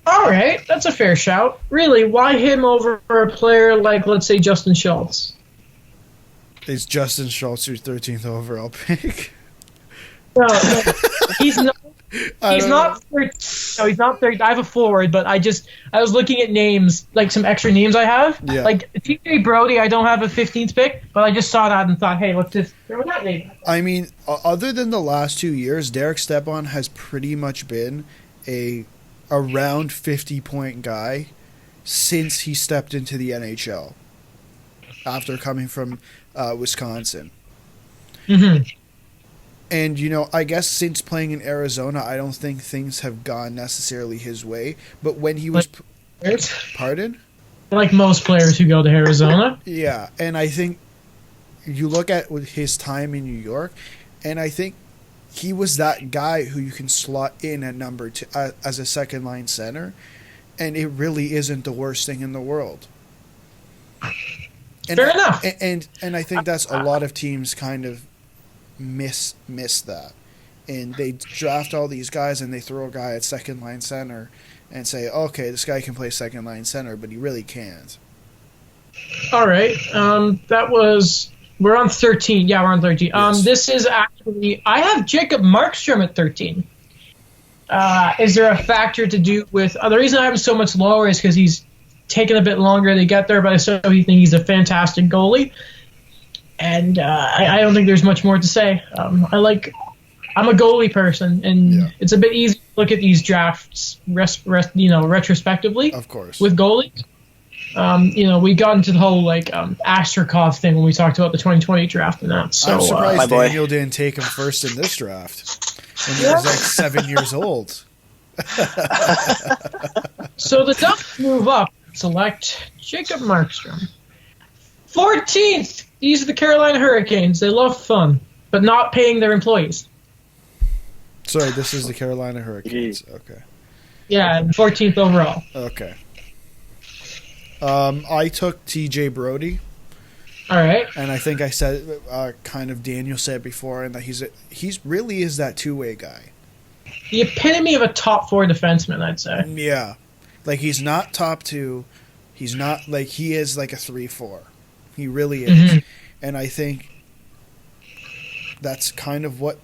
All right, that's a fair shout. Really, why him over a player like, let's say, Justin Schultz? Is Justin Schultz your 13th overall pick? No, he's not. He's not third. No, he's not third. I have a forward, but I was looking at names, like some extra names I have. Yeah. Like TJ Brody, I don't have a 15th pick, but I just saw that and thought, hey, let's just throw that name. I mean, other than the last 2 years, Derek Stepan has pretty much been a around 50-point guy since he stepped into the NHL after coming from Wisconsin. Mm-hmm. And, I guess since playing in Arizona, I don't think things have gone necessarily his way. But when he was... Pardon? Like most players who go to Arizona. Yeah, and I think you look at his time in New York, and I think he was that guy who you can slot in at number 2 as a second-line center, and it really isn't the worst thing in the world. Fair enough. And I think that's a lot of teams kind of miss that. And they draft all these guys and they throw a guy at second line center and say, okay, this guy can play second line center, but he really can't. All right. We're on 13. Yeah, we're on 13. Yes. This is actually, I have Jacob Markstrom at 13. Is there a factor to do with, the reason I have him so much lower is because he's taken a bit longer to get there, but I still think he's a fantastic goalie. And I don't think there's much more to say. I'm a goalie person, and it's a bit easy to look at these drafts, retrospectively. Of course. With goalies. We got into the whole Astrikov thing when we talked about the 2020 draft and that. So I'm surprised Daniel didn't take him first in this draft when he was 7 years old. So the Ducks move up, select Jacob Markstrom. 14th. These are the Carolina Hurricanes. They love fun, but not paying their employees. Sorry, this is the Carolina Hurricanes. Okay. Yeah, 14th overall. Okay. I took TJ Brody. All right. And I think I said, kind of Daniel said before, and that he's really is that two-way guy. The epitome of a top 4 defenseman, I'd say. Yeah. He's not top 2. He's not, he is a 3-4. He really is. Mm-hmm. And I think that's kind of what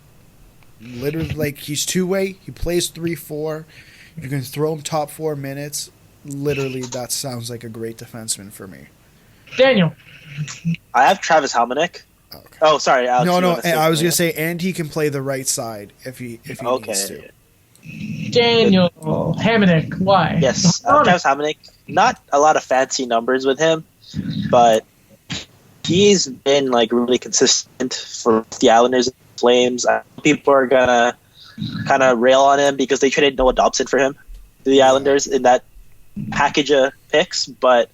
literally, he's two-way. He plays 3-4. You can throw him top 4 minutes. Literally, that sounds like a great defenseman for me. Daniel. I have Travis Halmonick. Okay. Oh, sorry, Alex. No, I was going to say, and he can play the right side if he needs to. Daniel Hamonic, why? Yes, Travis Hamonic. Not a lot of fancy numbers with him, but he's been really consistent for the Islanders and Flames. People are gonna kind of rail on him because they traded Noah Dobson for him to the Islanders in that package of picks. But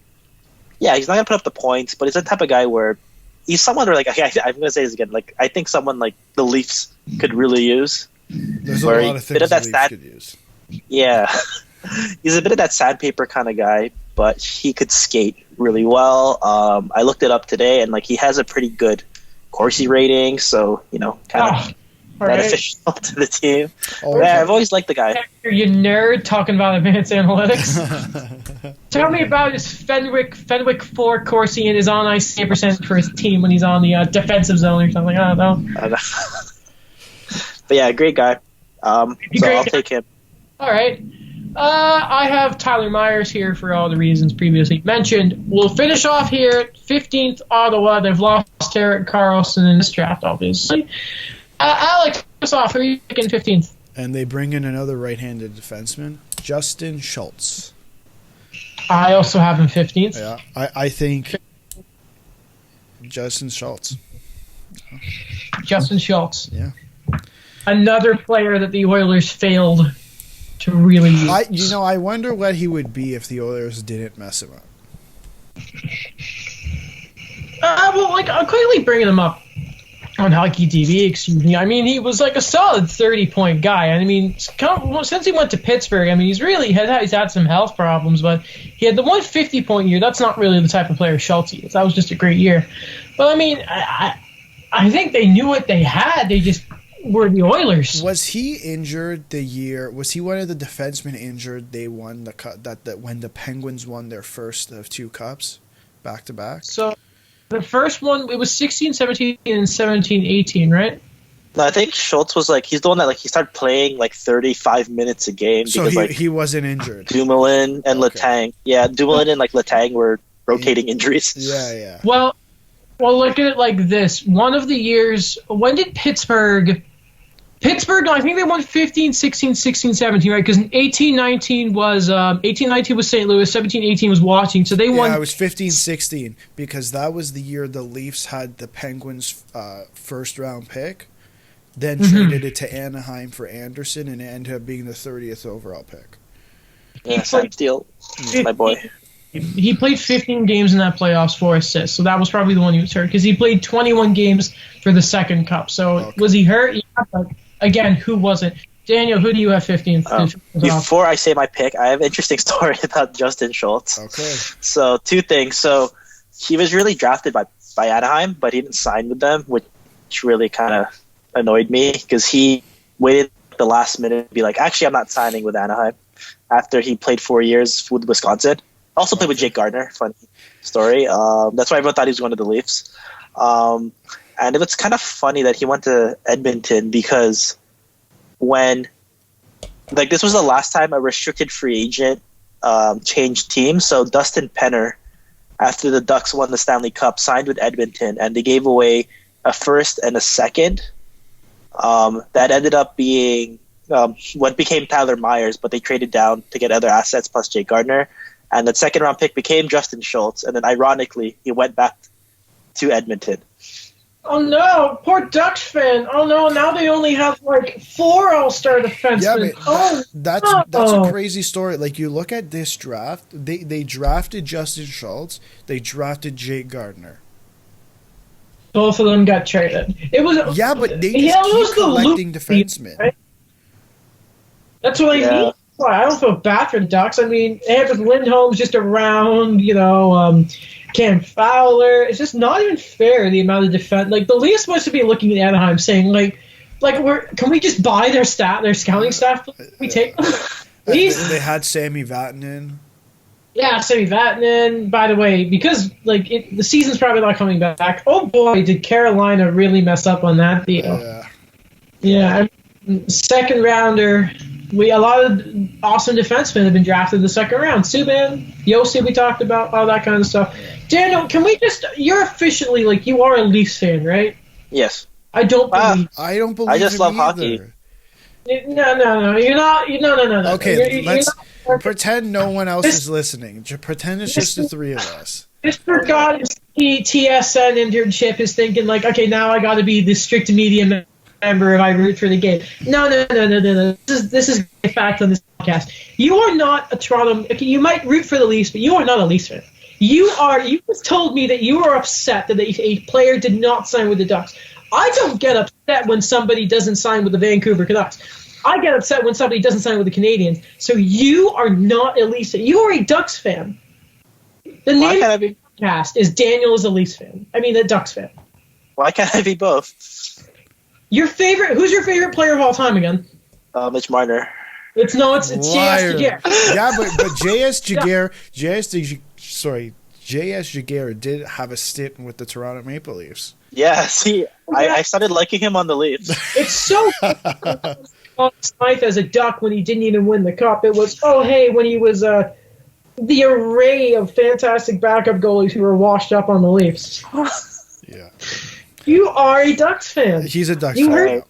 yeah, he's not gonna put up the points, but he's the type of guy where he's someone where I'm gonna say this again. I think someone like the Leafs could really use. There's a lot of things the Leafs could use. Yeah, he's a bit of that sandpaper kind of guy, but he could skate really well. I looked it up today, and he has a pretty good Corsi rating, so kind of beneficial to the team. Yeah, I've always liked the guy. You nerd talking about advanced analytics. Tell me about his Fenwick 4 Corsi and his on ice save percentage for his team when he's on the defensive zone or something. I don't know. But yeah, great guy. So I'll take him. All right. I have Tyler Myers here for all the reasons previously mentioned. We'll finish off here. 15th, Ottawa. They've lost Erik Karlsson in this draft, obviously. Alex, what's off? Who are you picking 15th? And they bring in another right-handed defenseman, Justin Schultz. I also have him 15th. Yeah, I think Justin Schultz. Justin Schultz. Yeah. Another player that the Oilers failed to really use. I wonder what he would be if the Oilers didn't mess him up. I'm quickly bringing him up on Hockey TV, excuse me. I mean, he was like a solid 30-point guy. I mean, since he went to Pittsburgh, I mean, he's had some health problems, but he had the 150-point year. That's not really the type of player Schultz is. That was just a great year. But, I mean, I think they knew what they had. They just were the Oilers. Was he injured the year? Was he one of the defensemen injured they won the cup, that when the Penguins won their first of two cups back-to-back? So the first one, it was 16-17 and 17-18, right? No, I think Schultz was he's the one that he started playing 35 minutes a game. So because, he wasn't injured. Dumoulin and Letang. Yeah, Dumoulin and Letang were rotating injuries. Yeah. Well, look at it like this. One of the years, when did Pittsburgh, no, I think they won 15, 16, 16, 17, right? Because 18-19 was St. Louis, 17-18 was Washington. So they won. Yeah, it was 15-16 because that was the year the Leafs had the Penguins' first-round pick, then traded it to Anaheim for Anderson, and it ended up being the 30th overall pick. Yeah, Sam Steele, my boy. He played 15 games in that playoffs, 4 assists. So that was probably the one he was hurt because he played 21 games for the second cup. So was he hurt? Yeah, but again, who wasn't? Daniel, who do you have 15th? Before I say my pick, I have an interesting story about Justin Schultz. Okay. So 2 things. So he was really drafted by Anaheim, but he didn't sign with them, which really kind of annoyed me because he waited the last minute to be like, actually, I'm not signing with Anaheim after he played 4 years with Wisconsin. Also played with Jake Gardner. Funny story. That's why everyone thought he was going to the Leafs. And it was kind of funny that he went to Edmonton because when this was the last time a restricted free agent changed teams. So Dustin Penner, after the Ducks won the Stanley Cup, signed with Edmonton, and they gave away a first and a second. That ended up being what became Tyler Myers, but they traded down to get other assets plus Jake Gardner. And that second-round pick became Justin Schultz. And then, ironically, he went back to Edmonton. Oh, no. Poor Ducks fan. Oh, no. Now they only have, 4 all-star defensemen. Yeah, that's a crazy story. You look at this draft, they drafted Justin Schultz. They drafted Jake Gardner. Both of them got traded. It was but they just keep collecting defensemen. Right? That's what I mean. I don't feel bad for the Ducks. I mean, Hampton Lindholm's just around, Cam Fowler. It's just not even fair, the amount of defense. The Leafs supposed to be looking at Anaheim saying, can we just buy their scouting staff? Can we take them? They had Sami Vatanen. Yeah, Sami Vatanen. By the way, because the season's probably not coming back. Oh boy, did Carolina really mess up on that deal? Yeah. Second rounder. A lot of awesome defensemen have been drafted in the second round. Subban, Yossi, we talked about, all that kind of stuff. Daniel, can we you're officially, you are a Leafs fan, right? Yes. I don't believe I just love hockey. No, you're not. No. Okay, let's pretend no one else is listening. Pretend it's just the 3 of us. Just for God's TSN internship is thinking, okay, now I got to be the strict media member if I root for the game. No. This is a fact on this podcast. You are not a Toronto. Okay, you might root for the Leafs, but you are not a Leafs fan. You just told me that you are upset that a player did not sign with the Ducks. I don't get upset when somebody doesn't sign with the Vancouver Canucks. I get upset when somebody doesn't sign with the Canadiens. So you are not a Leafs fan. You are a Ducks fan. The name of the podcast is Daniel is a Leafs fan. I mean, a Ducks fan. Why can't I be both? Who's your favorite player of all time again? Mitch Marner. It's J.S. Jaguar. Yeah, but J.S. Jaguar, J.S. Jaguar did have a stint with the Toronto Maple Leafs. Yeah, see, I started liking him on the Leafs. It's so Smythe as a Duck when he didn't even win the cup. It was, when he was the array of fantastic backup goalies who were washed up on the Leafs. Yeah. You are a Ducks fan. He's a Ducks You fan.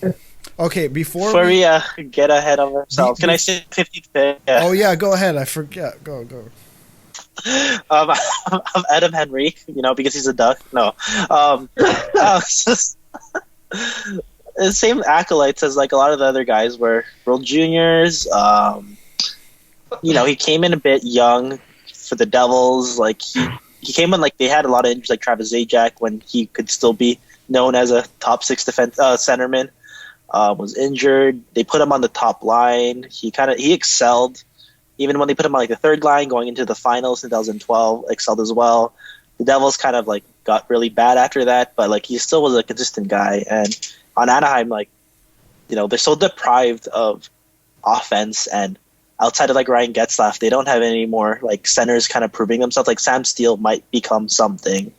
heard? Okay, before we get ahead of ourselves, can I say 50-50? Yeah. Oh yeah, go ahead. I forget. Go. I'm Adam Henrique, because he's a Duck. No. The same acolytes as like a lot of the other guys were World Juniors. He came in a bit young for the Devils. Like he came in like they had a lot of injuries, like Travis Zajac when he could still be known as a top 6 centerman. Was injured. They put him on the top line. He excelled. Even when they put him on like the third line going into the finals in 2012, excelled as well. The Devils kind of like got really bad after that, but like he still was a consistent guy. And on Anaheim, like, they're so deprived of offense, and outside of like Ryan Getzlaf, they don't have any more like centers kind of proving themselves. Like Sam Steele might become something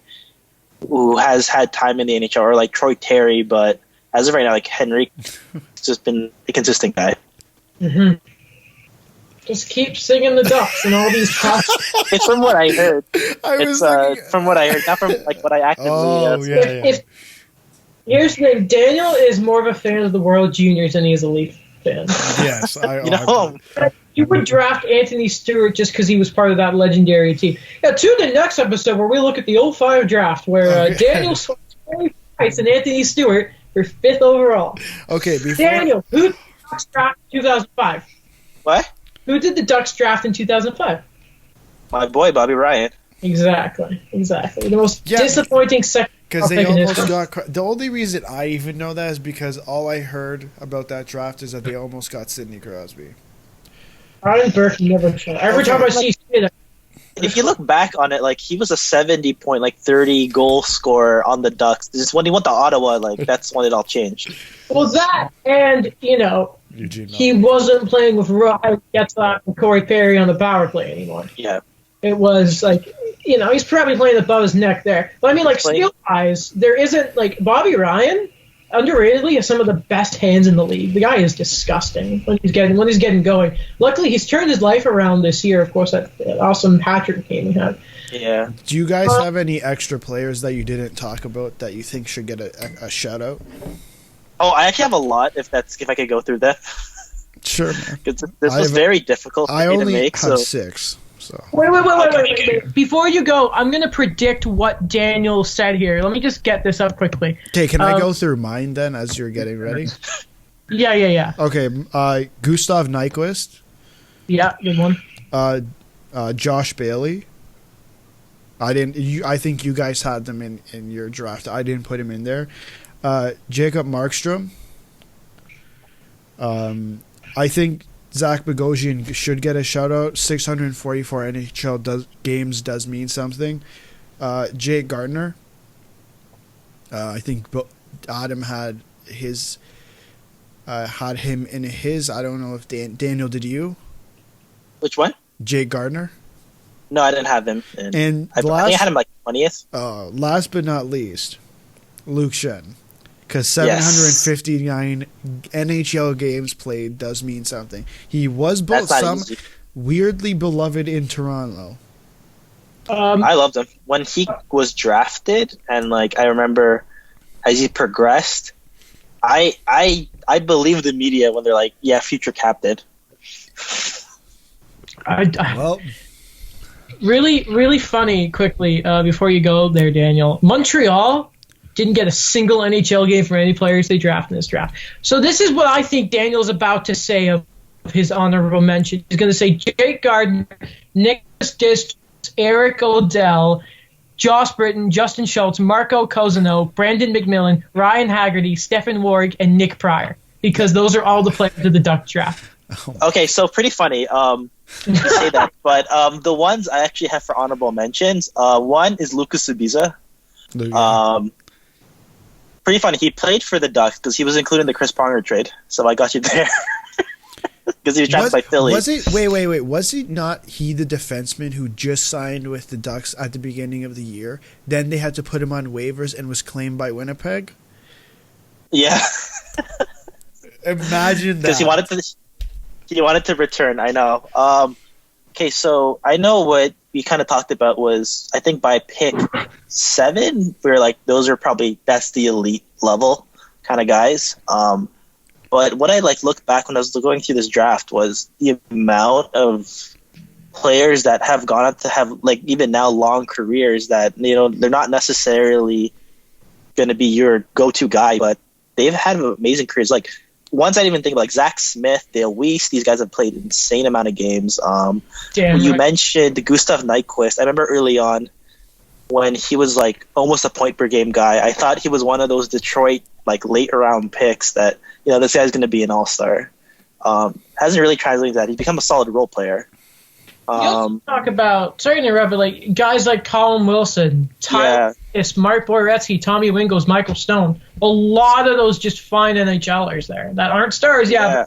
who has had time in the NHL, or like Troy Terry, but as of right now, like Henry has just been a consistent guy. Mm-hmm. Just keep singing the Ducks and all these props. It's from what I heard. From what I heard, not from like what I actively. Here's the thing: Daniel is more of a fan of the World Juniors than he is a Leaf fan. Yes, You would draft Anthony Stewart just because he was part of that legendary team. Yeah, tune in next episode where we look at the 05 draft where Daniel Price and Anthony Stewart were 5th overall. Okay, Daniel, who did the Ducks draft in 2005? What? Who did the Ducks draft in 2005? My boy, Bobby Ryan. Exactly. The most disappointing second. Because they almost got. The only reason I even know that is because all I heard about that draft is that they almost got Sidney Crosby. Ryan Burke never showed. Every time I see it. If you look back on it, like he was a 70-point, like 30-goal scorer on the Ducks. Just when he went to Ottawa, like that's when it all changed. Well, that and he wasn't playing with Ryan Getzlaf and Corey Perry on the power play anymore. Yeah, it was like he's probably playing above his neck there. But I mean, like skill-wise, there isn't like Bobby Ryan. Underratedly, has some of the best hands in the league. The guy is disgusting when he's getting going. Luckily, he's turned his life around this year. Of course, that awesome Patrick game he had. Yeah. Do you guys have any extra players that you didn't talk about that you think should get a shout out? Oh, I actually have a lot. If I could go through that. Sure. This was very difficult for me to make. I only have 6. So. Wait. Before you go, I'm going to predict what Daniel said here. Let me just get this up quickly. Okay, can I go through mine then as you're getting ready? Yeah. Okay, Gustav Nyquist. Yeah, good one. Josh Bailey. I think you guys had them in your draft. I didn't put him in there. Jacob Markstrom. I think Zach Bogosian should get a shout-out. 644 NHL games does mean something. Jake Gardner. I think Adam had him in his. I don't know if Daniel, did you? Which one? Jake Gardner. No, I didn't have him. I think I had him like 20th. Last but not least, Luke Schenn. Because 759 NHL games played does mean something. He was weirdly beloved in Toronto. I loved him. When he was drafted, and like I remember as he progressed, I believe the media when they're like, yeah, future captain. Really, really funny, quickly, before you go there, Daniel. Montreal didn't get a single NHL game from any players they drafted in this draft. So this is what I think Daniel's about to say of his honorable mention. He's going to say Jake Gardner, Nicholas Dist, Eric Odell, Josh Britton, Justin Schultz, Marco Cosino, Brandon McMillan, Ryan Haggerty, Stefan Warg, and Nick Pryor, because those are all the players of the Duck draft. Okay, so pretty funny to say that. But the ones I actually have for honorable mentions, one is Lucas Subiza. Pretty funny. He played for the Ducks because he was included in the Chris Pronger trade. So I got you there. Because he was drafted by Philly. Wait. Was he not the defenseman who just signed with the Ducks at the beginning of the year? Then they had to put him on waivers and was claimed by Winnipeg? Yeah. Imagine that. Because he wanted to return, I know. Okay, so I know what we kind of talked about was, I think by pick 7, we were like, that's the elite level kind of guys. But what I looked back when I was going through this draft was the amount of players that have gone on to have even now long careers that they're not necessarily going to be your go-to guy, but they've had amazing careers. Ones I didn't even think about, Zach Smith, Dale Weiss, these guys have played an insane amount of games. When you mentioned Gustav Nyquist, I remember early on when he was almost a point per game guy, I thought he was one of those Detroit late round picks that this guy's going to be an all-star. Hasn't really translated that. He's become a solid role player. You also talk about, sorry to interrupt, but guys like Colin Wilson, Tyler Mark Boretsky, Tommy Wingles, Michael Stone, a lot of those just fine NHLers there that aren't stars. Yeah,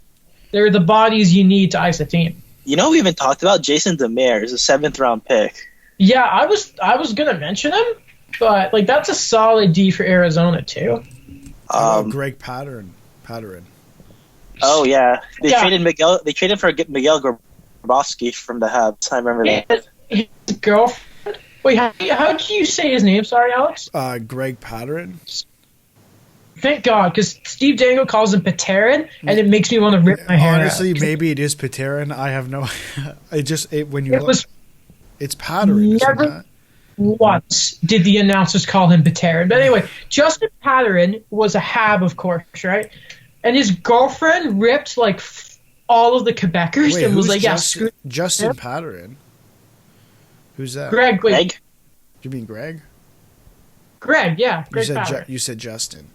they're the bodies you need to ice a team. We even talked about Jason Demers, a 7th round pick. Yeah, I was gonna mention him, but that's a solid D for Arizona too. Greg Patterin. Oh yeah, they traded Miguel. They traded for Miguel Grabowski from the Habs. I remember that. His girlfriend. Wait, how do you say his name? Sorry, Alex. Greg Patterin. Thank God, because Steve Dangle calls him Paterin, and it makes me want to rip my hair out. Honestly, maybe it is Paterin. I have no. It's Patterin. Never once did the announcers call him Paterin. But anyway, Justin Paterin was a Hab, of course, right? And his girlfriend ripped all of the Quebecers and was Justin Paterin. Who's that? Greg. Greg? You mean Greg? Greg, yeah. Greg Patterin. You said Justin.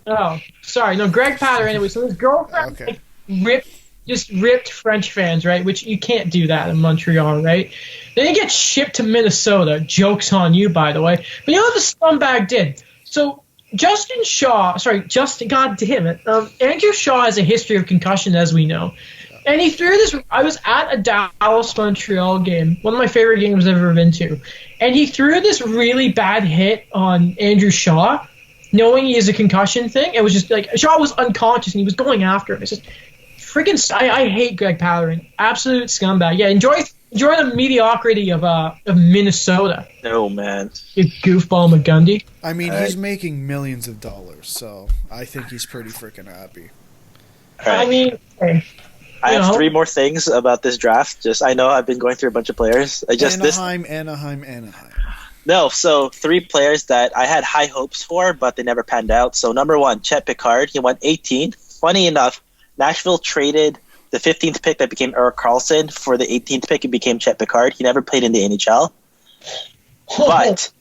Oh, sorry. No, Greg Patterin. Anyway, so his girlfriend ripped French fans, right? Which you can't do that in Montreal, right? Then he gets shipped to Minnesota. Joke's on you, by the way. But you know what the scumbag did? So God damn it. Andrew Shaw has a history of concussion, as we know. And he threw this. I was at a Dallas-Montreal game, one of my favorite games I've ever been to. And he threw this really bad hit on Andrew Shaw, knowing he has a concussion thing. It was just Shaw was unconscious and he was going after him. It's just freaking. I hate Greg Patterin. Absolute scumbag. Yeah, enjoy the mediocrity of Minnesota. No, man. You goofball McGundy. I mean, he's making millions of dollars, so I think he's pretty freaking happy. Right. I mean, I have 3 more things about this draft. I know I've been going through a bunch of players. Anaheim. No, so 3 players that I had high hopes for, but they never panned out. So number 1, Chet Picard. He went 18th. Funny enough, Nashville traded the 15th pick that became Erik Karlsson for the 18th pick. It became Chet Picard. He never played in the NHL. But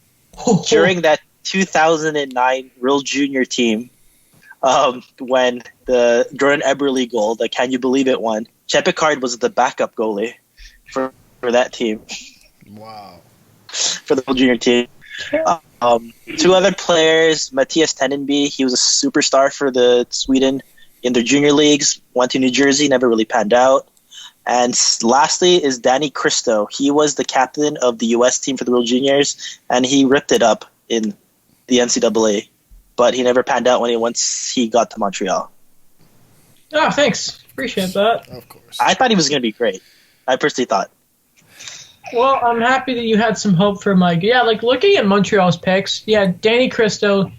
during that 2009 World Junior team, when the Jordan Eberle goal, the Can You Believe It one, Chet Picard was the backup goalie for that team. Wow. For the World Junior team. 2 other players, Matthias Tenenby, he was a superstar for the Sweden in their junior leagues, went to New Jersey, never really panned out. And lastly is Danny Cristo. He was the captain of the U.S. team for the World Juniors, and he ripped it up in the NCAA. But he never panned out once he got to Montreal. Oh, thanks. Appreciate that. Of course. I thought he was going to be great. I personally thought. Well, I'm happy that you had some hope for Mike. Yeah, looking at Montreal's picks, Danny Cristo,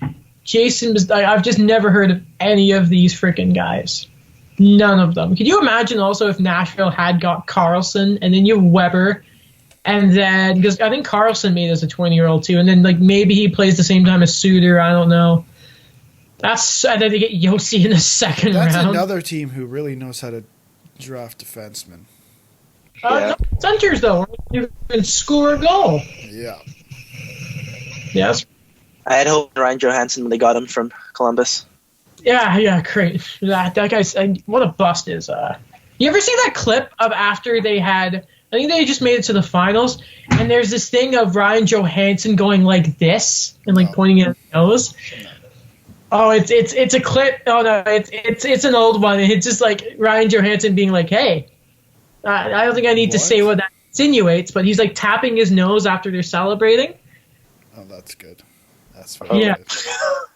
Jason, I've just never heard of any of these freaking guys. None of them. Could you imagine also if Nashville had got Carlson and then you have Weber, and then, because I think Carlson made as a 20-year-old too, and then maybe he plays the same time as Suter, I don't know. And then they get Yossi in the second round. That's another team who really knows how to draft defensemen. No, centers, though. You can score a goal. Yeah. Yes. I had hope in Ryan Johansson when they got him from Columbus. Yeah, great. That guy's what a bust is. You ever see that clip of after they had? I think they just made it to the finals, and there's this thing of Ryan Johansson going like this and pointing at his nose. Oh, it's a clip. Oh no, it's an old one. It's just Ryan Johansson being like, "Hey, I don't think I need to say what that insinuates," but he's tapping his nose after they're celebrating. Oh, that's good. That's very good.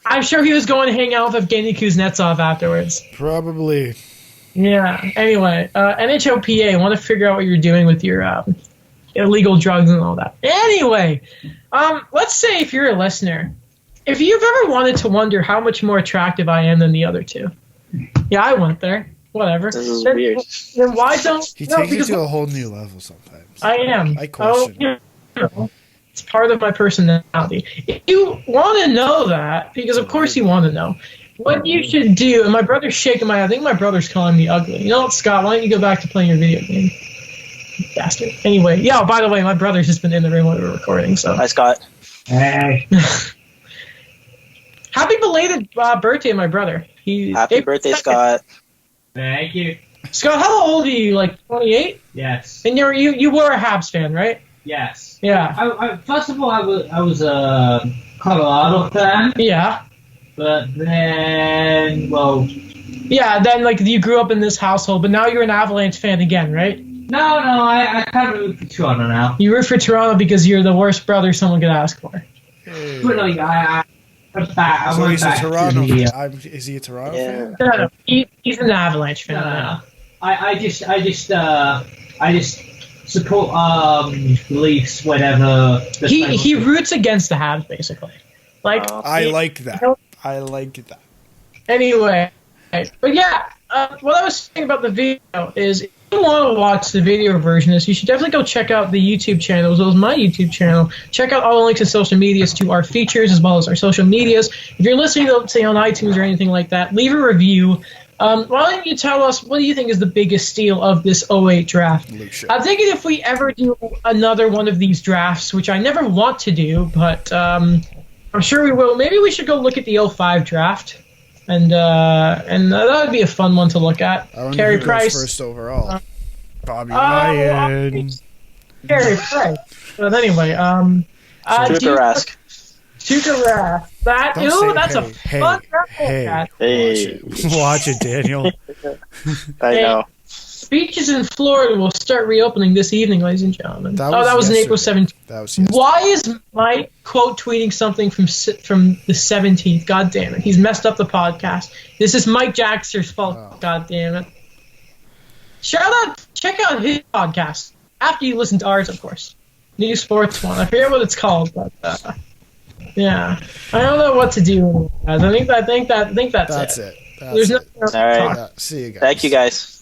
I'm sure he was going to hang out with Evgeny Kuznetsov afterwards. Probably. Yeah. Anyway, NHLPA, I want to figure out what you're doing with your illegal drugs and all that. Anyway, let's say if you're a listener, if you've ever wanted to wonder how much more attractive I am than the other two, yeah, I went there. Whatever. This is weird. Then why don't He takes you to a whole new level sometimes. I am? I question. It's part of my personality. If you want to know that, because of course you want to know, what you should do, and my brother's shaking my head. I think my brother's calling me ugly. You know what, Scott? Why don't you go back to playing your video game? Bastard. Anyway, yeah, by the way, my brother's just been in the room while we were recording, so. Hi, Scott. Hey. Happy belated birthday, my brother. Happy birthday, Scott. Thank you. Scott, how old are you? Like 28? Yes. And you were a Habs fan, right? Yes. Yeah. First of all, I was a Colorado fan, Yeah. but then, well, Yeah, then like you grew up in this household, but now you're an Avalanche fan again, right? no, I kind of root for Toronto now. You root for Toronto because you're the worst brother someone could ask for. Hey. But like, I went back. So he's a Toronto to the, fan. Is he a Toronto fan? No. He's an Avalanche fan. now. I just support beliefs whenever. He roots against the Habs basically. Like I like that. I like that. Anyway, but yeah, what I was saying about the video is if you want to watch the video version of this, you should definitely go check out the YouTube channel as well as my YouTube channel. Check out all the links and social medias to our features as well as our social medias. If you're listening to, say, on iTunes or anything like that, leave a review. Why don't you tell us, what do you think is the biggest steal of this 08 draft? I'm thinking if we ever do another one of these drafts, which I never want to do, but I'm sure we will, maybe we should go look at the 05 draft. And that would be a fun one to look at. Carey Price. First overall. Bobby Ryan. Carey Price. But anyway, Tuukka Rask. Tuukka Rask. That's a fun draft. Hey. Watch it, Daniel. I know. Beaches in Florida will start reopening this evening, ladies and gentlemen. That was on April 17th. That was yesterday. Why is Mike quote tweeting something from the 17th? God damn it. He's messed up the podcast. This is Mike Jaxter's fault. Oh. God damn it. Check out his podcast. After you listen to ours, of course. New Sports One. I forget what it's called, but yeah. I don't know what to do, guys. I think that's it. There's nothing else to All right. talk. Yeah, see you guys. Thank you, guys.